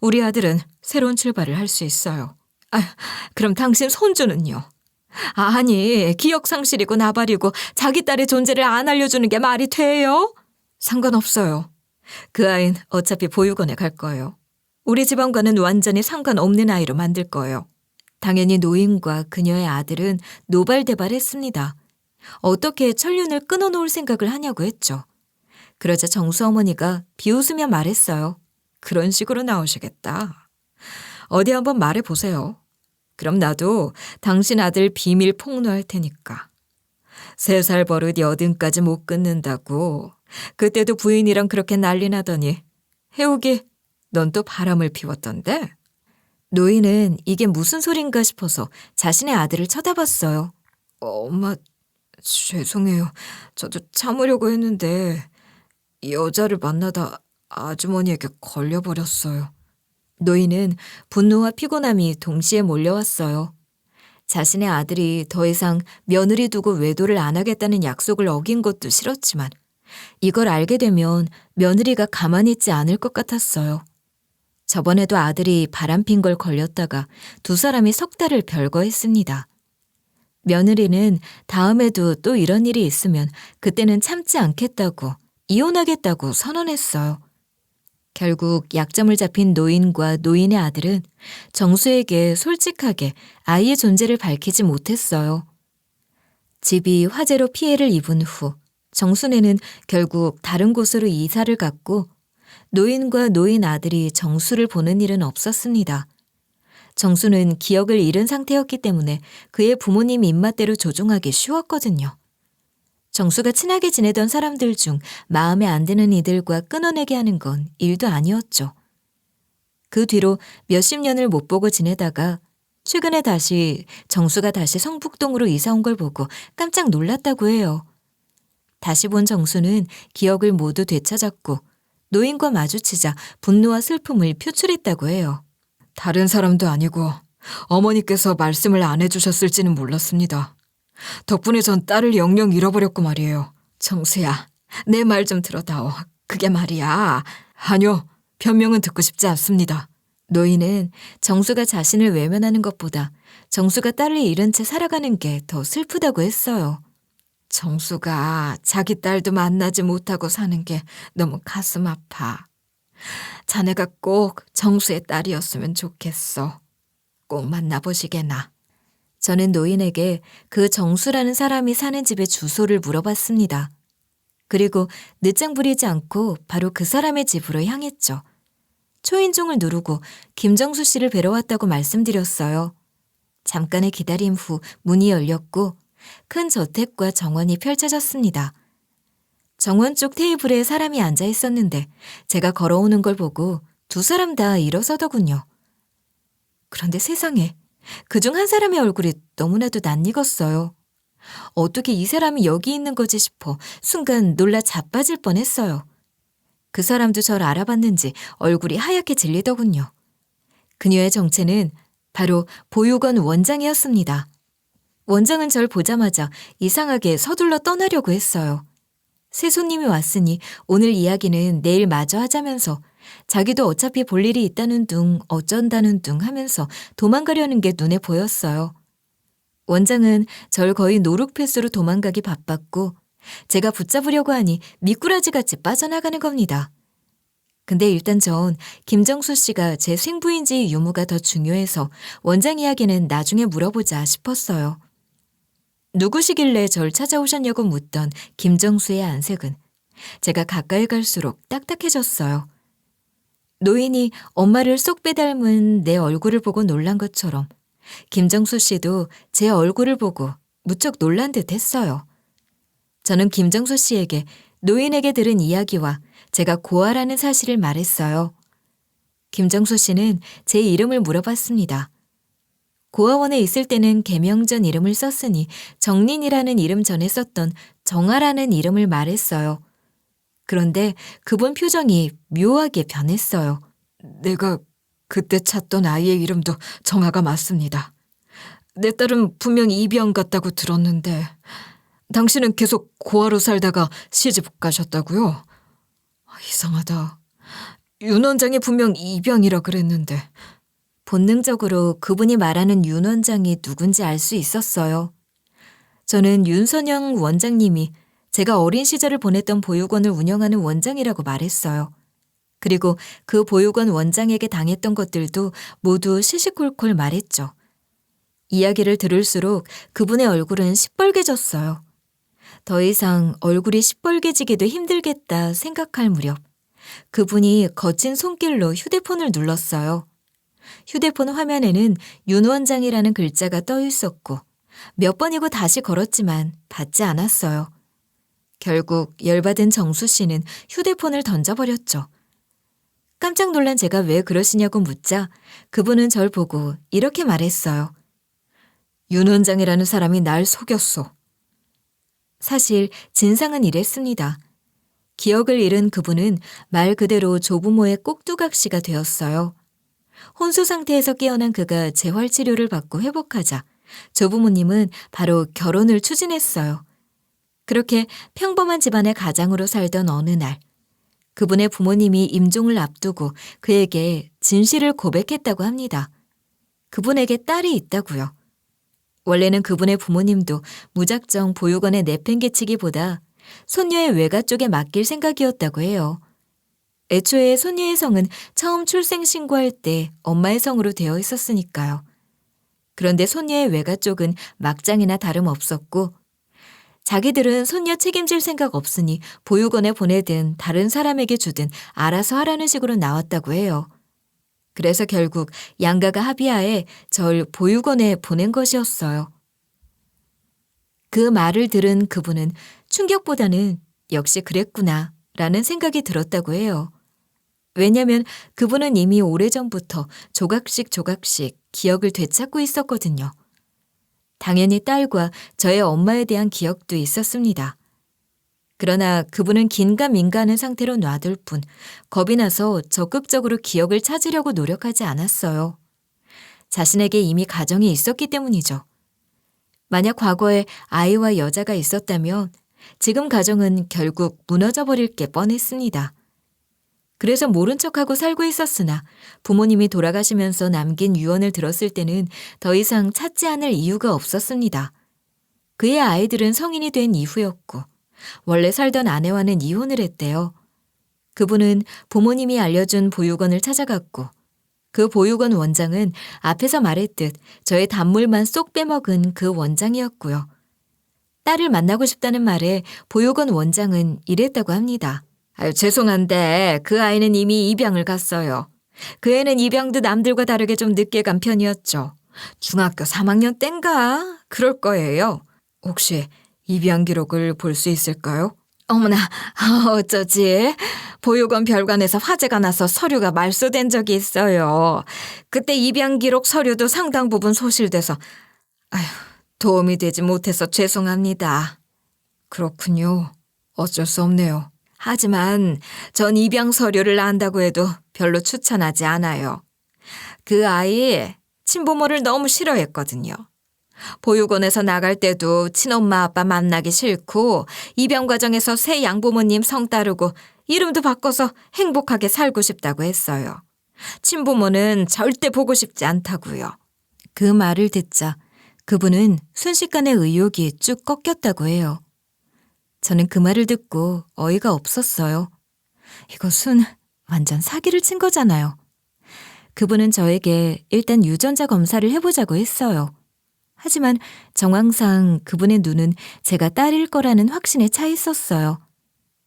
우리 아들은 새로운 출발을 할 수 있어요. 그럼 당신 손주는요? 아니, 기억상실이고 나발이고 자기 딸의 존재를 안 알려주는 게 말이 돼요? 상관없어요. 그 아이는 어차피 보육원에 갈 거예요. 우리 집안과는 완전히 상관없는 아이로 만들 거예요. 당연히 노인과 그녀의 아들은 노발대발했습니다. 어떻게 천륜을 끊어놓을 생각을 하냐고 했죠. 그러자 정수 어머니가 비웃으며 말했어요. 그런 식으로 나오시겠다. 어디 한번 말해보세요. 그럼 나도 당신 아들 비밀 폭로할 테니까. 3살 버릇 80까지 못 끊는다고. 그때도 부인이랑 그렇게 난리 나더니 해옥이 넌 또 바람을 피웠던데? 노인은 이게 무슨 소린가 싶어서 자신의 아들을 쳐다봤어요. 엄마, 죄송해요. 저도 참으려고 했는데 여자를 만나다 아주머니에게 걸려버렸어요. 노인은 분노와 피곤함이 동시에 몰려왔어요. 자신의 아들이 더 이상 며느리 두고 외도를 안 하겠다는 약속을 어긴 것도 싫었지만 이걸 알게 되면 며느리가 가만히 있지 않을 것 같았어요. 저번에도 아들이 바람핀 걸 걸렸다가 2사람이 석 달을 별거했습니다. 며느리는 다음에도 또 이런 일이 있으면 그때는 참지 않겠다고 이혼하겠다고 선언했어요. 결국 약점을 잡힌 노인과 노인의 아들은 정수에게 솔직하게 아이의 존재를 밝히지 못했어요. 집이 화재로 피해를 입은 후 정수네는 결국 다른 곳으로 이사를 갔고 노인과 노인 아들이 정수를 보는 일은 없었습니다. 정수는 기억을 잃은 상태였기 때문에 그의 부모님 입맛대로 조종하기 쉬웠거든요. 정수가 친하게 지내던 사람들 중 마음에 안 드는 이들과 끊어내게 하는 건 일도 아니었죠. 그 뒤로 몇십 년을 못 보고 지내다가 최근에 정수가 다시 성북동으로 이사 온 걸 보고 깜짝 놀랐다고 해요. 다시 본 정수는 기억을 모두 되찾았고 노인과 마주치자 분노와 슬픔을 표출했다고 해요. 다른 사람도 아니고 어머니께서 말씀을 안 해주셨을지는 몰랐습니다. 덕분에 전 딸을 영영 잃어버렸고 말이에요. 정수야, 내 말 좀 들어다오. 그게 말이야. 아니요, 변명은 듣고 싶지 않습니다. 노인은 정수가 자신을 외면하는 것보다 정수가 딸을 잃은 채 살아가는 게 더 슬프다고 했어요. 정수가 자기 딸도 만나지 못하고 사는 게 너무 가슴 아파. 자네가 꼭 정수의 딸이었으면 좋겠어. 꼭 만나보시게나. 저는 노인에게 그 정수라는 사람이 사는 집의 주소를 물어봤습니다. 그리고 늦장 부리지 않고 바로 그 사람의 집으로 향했죠. 초인종을 누르고 김정수 씨를 뵈러 왔다고 말씀드렸어요. 잠깐의 기다림 후 문이 열렸고 큰 저택과 정원이 펼쳐졌습니다. 정원 쪽 테이블에 사람이 앉아 있었는데 제가 걸어오는 걸 보고 2사람 다 일어서더군요. 그런데 세상에 그중 한 사람의 얼굴이 너무나도 낯익었어요. 어떻게 이 사람이 여기 있는 거지 싶어 순간 놀라 자빠질 뻔했어요. 그 사람도 절 알아봤는지 얼굴이 하얗게 질리더군요. 그녀의 정체는 바로 보육원 원장이었습니다. 원장은 절 보자마자 이상하게 서둘러 떠나려고 했어요. 새 손님이 왔으니 오늘 이야기는 내일 마저 하자면서 자기도 어차피 볼 일이 있다는 둥 어쩐다는 둥 하면서 도망가려는 게 눈에 보였어요. 원장은 절 거의 노룩패스로 도망가기 바빴고 제가 붙잡으려고 하니 미꾸라지같이 빠져나가는 겁니다. 근데 일단 전 김정수 씨가 제 생부인지 유무가 더 중요해서 원장 이야기는 나중에 물어보자 싶었어요. 누구시길래 절 찾아오셨냐고 묻던 김정수의 안색은 제가 가까이 갈수록 딱딱해졌어요. 노인이 엄마를 쏙 빼닮은 내 얼굴을 보고 놀란 것처럼 김정수 씨도 제 얼굴을 보고 무척 놀란 듯 했어요. 저는 김정수 씨에게 노인에게 들은 이야기와 제가 고아라는 사실을 말했어요. 김정수 씨는 제 이름을 물어봤습니다. 고아원에 있을 때는 계명전 이름을 썼으니 정린이라는 이름 전에 썼던 정아라는 이름을 말했어요. 그런데 그분 표정이 묘하게 변했어요. 내가 그때 찾던 아이의 이름도 정아가 맞습니다. 내 딸은 분명 이병 같다고 들었는데 당신은 계속 고아로 살다가 시집 가셨다고요? 이상하다. 윤 원장이 분명 이병이라 그랬는데. 본능적으로 그분이 말하는 윤 원장이 누군지 알 수 있었어요. 저는 윤선영 원장님이 제가 어린 시절을 보냈던 보육원을 운영하는 원장이라고 말했어요. 그리고 그 보육원 원장에게 당했던 것들도 모두 시시콜콜 말했죠. 이야기를 들을수록 그분의 얼굴은 시뻘개졌어요. 더 이상 얼굴이 시뻘개지기도 힘들겠다 생각할 무렵 그분이 거친 손길로 휴대폰을 눌렀어요. 휴대폰 화면에는 윤 원장이라는 글자가 떠 있었고 몇 번이고 다시 걸었지만 받지 않았어요. 결국 열받은 정수 씨는 휴대폰을 던져버렸죠. 깜짝 놀란 제가 왜 그러시냐고 묻자 그분은 절 보고 이렇게 말했어요. 윤 원장이라는 사람이 날 속였어. 사실 진상은 이랬습니다. 기억을 잃은 그분은 말 그대로 조부모의 꼭두각시가 되었어요. 혼수 상태에서 깨어난 그가 재활치료를 받고 회복하자 조부모님은 바로 결혼을 추진했어요. 그렇게 평범한 집안의 가장으로 살던 어느 날 그분의 부모님이 임종을 앞두고 그에게 진실을 고백했다고 합니다. 그분에게 딸이 있다고요. 원래는 그분의 부모님도 무작정 보육원에 내팽개치기보다 손녀의 외가 쪽에 맡길 생각이었다고 해요. 애초에 손녀의 성은 처음 출생 신고할 때 엄마의 성으로 되어 있었으니까요. 그런데 손녀의 외가 쪽은 막장이나 다름없었고 자기들은 손녀 책임질 생각 없으니 보육원에 보내든 다른 사람에게 주든 알아서 하라는 식으로 나왔다고 해요. 그래서 결국 양가가 합의하에 절 보육원에 보낸 것이었어요. 그 말을 들은 그분은 충격보다는 역시 그랬구나 라는 생각이 들었다고 해요. 왜냐면 그분은 이미 오래전부터 조각씩 기억을 되찾고 있었거든요. 당연히 딸과 저의 엄마에 대한 기억도 있었습니다. 그러나 그분은 긴가민가하는 상태로 놔둘 뿐 겁이 나서 적극적으로 기억을 찾으려고 노력하지 않았어요. 자신에게 이미 가정이 있었기 때문이죠. 만약 과거에 아이와 여자가 있었다면 지금 가정은 결국 무너져 버릴 게 뻔했습니다. 그래서 모른 척하고 살고 있었으나 부모님이 돌아가시면서 남긴 유언을 들었을 때는 더 이상 찾지 않을 이유가 없었습니다. 그의 아이들은 성인이 된 이후였고 원래 살던 아내와는 이혼을 했대요. 그분은 부모님이 알려준 보육원을 찾아갔고 그 보육원 원장은 앞에서 말했듯 저의 단물만 쏙 빼먹은 그 원장이었고요. 딸을 만나고 싶다는 말에 보육원 원장은 이랬다고 합니다. 죄송한데 그 아이는 이미 입양을 갔어요. 그 애는 입양도 남들과 다르게 좀 늦게 간 편이었죠. 중학교 3학년 땐가? 그럴 거예요. 혹시 입양 기록을 볼 수 있을까요? 어머나, 어쩌지? 보육원 별관에서 화재가 나서 서류가 말소된 적이 있어요. 그때 입양 기록 서류도 상당 부분 소실돼서 도움이 되지 못해서 죄송합니다. 그렇군요. 어쩔 수 없네요. 하지만 전 입양 서류를 안다고 해도 별로 추천하지 않아요. 그 아이 친부모를 너무 싫어했거든요. 보육원에서 나갈 때도 친엄마 아빠 만나기 싫고 입양 과정에서 새 양부모님 성 따르고 이름도 바꿔서 행복하게 살고 싶다고 했어요. 친부모는 절대 보고 싶지 않다고요. 그 말을 듣자 그분은 순식간에 의욕이 쭉 꺾였다고 해요. 저는 그 말을 듣고 어이가 없었어요. 이것은 완전 사기를 친 거잖아요. 그분은 저에게 일단 유전자 검사를 해보자고 했어요. 하지만 정황상 그분의 눈은 제가 딸일 거라는 확신에 차 있었어요.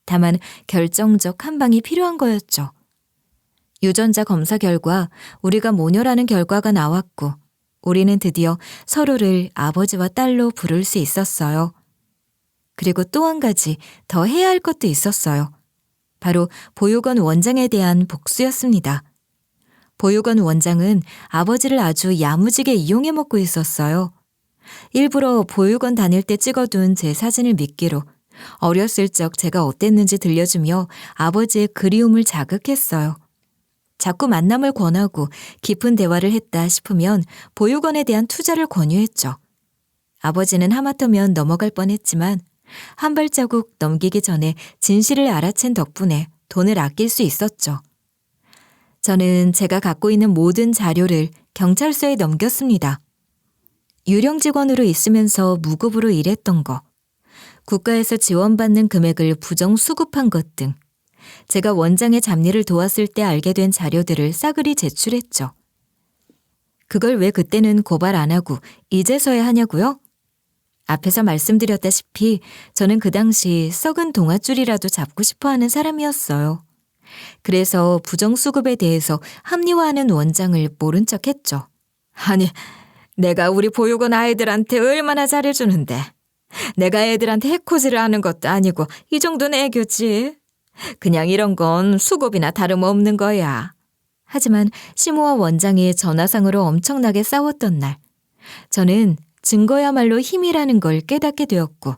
다만 결정적 한 방이 필요한 거였죠. 유전자 검사 결과 우리가 모녀라는 결과가 나왔고 우리는 드디어 서로를 아버지와 딸로 부를 수 있었어요. 그리고 또 한 가지 더 해야 할 것도 있었어요. 바로 보육원 원장에 대한 복수였습니다. 보육원 원장은 아버지를 아주 야무지게 이용해 먹고 있었어요. 일부러 보육원 다닐 때 찍어둔 제 사진을 미끼로 어렸을 적 제가 어땠는지 들려주며 아버지의 그리움을 자극했어요. 자꾸 만남을 권하고 깊은 대화를 했다 싶으면 보육원에 대한 투자를 권유했죠. 아버지는 하마터면 넘어갈 뻔했지만 한 발자국 넘기기 전에 진실을 알아챈 덕분에 돈을 아낄 수 있었죠. 저는 제가 갖고 있는 모든 자료를 경찰서에 넘겼습니다. 유령 직원으로 있으면서 무급으로 일했던 거, 국가에서 지원받는 금액을 부정 수급한 것 등 제가 원장의 잡일을 도왔을 때 알게 된 자료들을 싸그리 제출했죠. 그걸 왜 그때는 고발 안 하고 이제서야 하냐고요? 앞에서 말씀드렸다시피 저는 그 당시 썩은 동아줄이라도 잡고 싶어 하는 사람이었어요. 그래서 부정수급에 대해서 합리화하는 원장을 모른 척 했죠. 아니, 내가 우리 보육원 아이들한테 얼마나 잘해주는데. 내가 애들한테 해코지를 하는 것도 아니고 이 정도는 애교지. 그냥 이런 건 수급이나 다름없는 거야. 하지만 시모와 원장이 전화상으로 엄청나게 싸웠던 날, 저는 증거야말로 힘이라는 걸 깨닫게 되었고,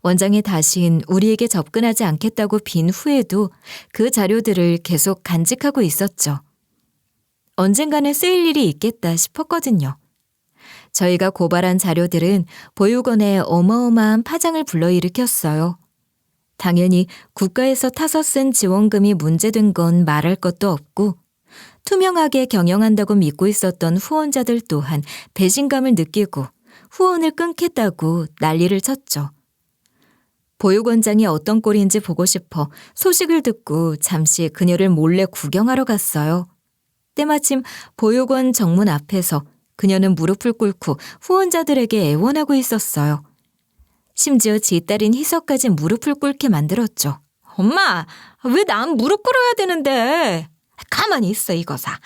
원장이 다신 우리에게 접근하지 않겠다고 빈 후에도 그 자료들을 계속 간직하고 있었죠. 언젠가는 쓰일 일이 있겠다 싶었거든요. 저희가 고발한 자료들은 보육원에 어마어마한 파장을 불러일으켰어요. 당연히 국가에서 타서 쓴 지원금이 문제된 건 말할 것도 없고, 투명하게 경영한다고 믿고 있었던 후원자들 또한 배신감을 느끼고 후원을 끊겠다고 난리를 쳤죠. 보육원장이 어떤 꼴인지 보고 싶어 소식을 듣고 잠시 그녀를 몰래 구경하러 갔어요. 때마침 보육원 정문 앞에서 그녀는 무릎을 꿇고 후원자들에게 애원하고 있었어요. 심지어 지 딸인 희서까지 무릎을 꿇게 만들었죠. 엄마, 왜 난 무릎 꿇어야 되는데? 가만히 있어, 이거사.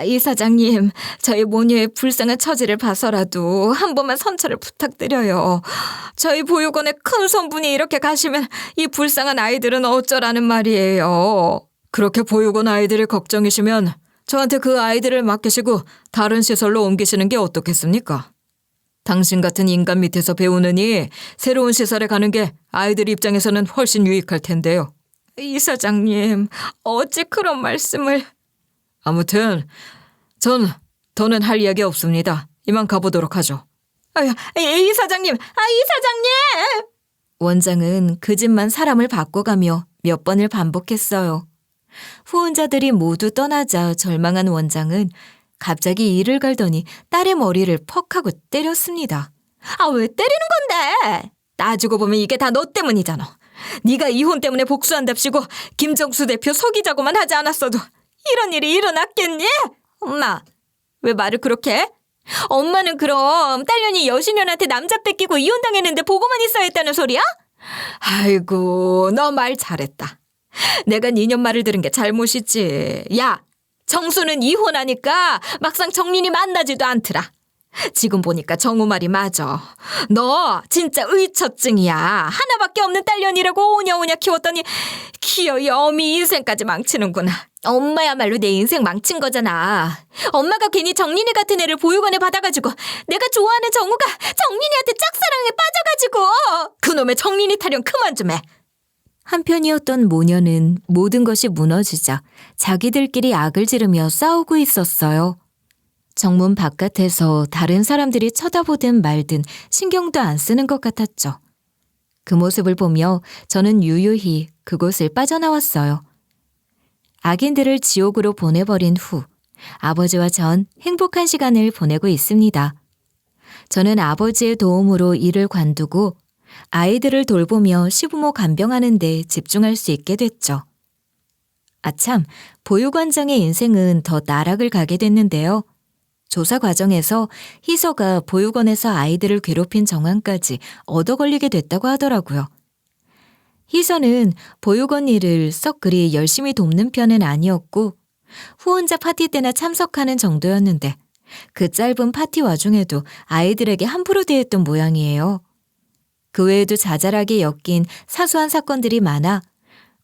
이사장님, 저희 모녀의 불쌍한 처지를 봐서라도 한 번만 선처를 부탁드려요. 저희 보육원에 큰 손분이 이렇게 가시면 이 불쌍한 아이들은 어쩌라는 말이에요. 그렇게 보육원 아이들이 걱정이시면 저한테 그 아이들을 맡기시고 다른 시설로 옮기시는 게 어떻겠습니까? 당신 같은 인간 밑에서 배우느니 새로운 시설에 가는 게 아이들 입장에서는 훨씬 유익할 텐데요. 이사장님, 어찌 그런 말씀을... 아무튼 전 더는 할 이야기 없습니다. 이만 가보도록 하죠. 이사장님! 이사장님! 원장은 그 집만 사람을 바꿔가며 몇 번을 반복했어요. 후원자들이 모두 떠나자 절망한 원장은 갑자기 이를 갈더니 딸의 머리를 퍽 하고 때렸습니다. 왜 때리는 건데? 따지고 보면 이게 다 너 때문이잖아. 네가 이혼 때문에 복수한답시고 김정수 대표 속이자고만 하지 않았어도 이런 일이 일어났겠니? 엄마, 왜 말을 그렇게 해? 엄마는 그럼 딸년이 여신년한테 남자 뺏기고 이혼당했는데 보고만 있어야 했다는 소리야? 아이고, 너 말 잘했다. 내가 니년 말을 들은 게 잘못이지. 야, 정수는 이혼하니까 막상 정린이 만나지도 않더라. 지금 보니까 정우 말이 맞아. 너 진짜 의처증이야. 하나밖에 없는 딸년이라고 오냐오냐 키웠더니 기어이 어미 인생까지 망치는구나. 엄마야말로 내 인생 망친 거잖아. 엄마가 괜히 정린이 같은 애를 보육원에 받아가지고 내가 좋아하는 정우가 정린이한테 짝사랑에 빠져가지고 그놈의 정린이 타령 그만 좀 해. 한편이었던 모녀는 모든 것이 무너지자 자기들끼리 악을 지르며 싸우고 있었어요. 정문 바깥에서 다른 사람들이 쳐다보든 말든 신경도 안 쓰는 것 같았죠. 그 모습을 보며 저는 유유히 그곳을 빠져나왔어요. 악인들을 지옥으로 보내버린 후 아버지와 전 행복한 시간을 보내고 있습니다. 저는 아버지의 도움으로 일을 관두고 아이들을 돌보며 시부모 간병하는 데 집중할 수 있게 됐죠. 아참, 보육원장의 인생은 더 나락을 가게 됐는데요. 조사 과정에서 희서가 보육원에서 아이들을 괴롭힌 정황까지 얻어 걸리게 됐다고 하더라고요. 희서는 보육원 일을 썩 그리 열심히 돕는 편은 아니었고 후원자 파티 때나 참석하는 정도였는데 그 짧은 파티 와중에도 아이들에게 함부로 대했던 모양이에요. 그 외에도 자잘하게 엮인 사소한 사건들이 많아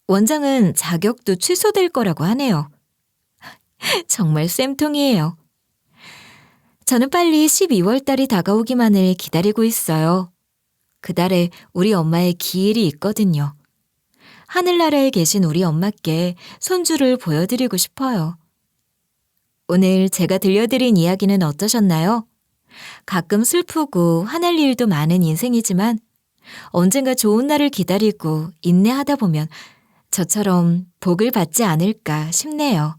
원장은 자격도 취소될 거라고 하네요. 정말 쌤통이에요. 저는 빨리 12월 달이 다가오기만을 기다리고 있어요. 그달에 우리 엄마의 기일이 있거든요. 하늘나라에 계신 우리 엄마께 손주를 보여드리고 싶어요. 오늘 제가 들려드린 이야기는 어떠셨나요? 가끔 슬프고 화날 일도 많은 인생이지만 언젠가 좋은 날을 기다리고 인내하다 보면 저처럼 복을 받지 않을까 싶네요.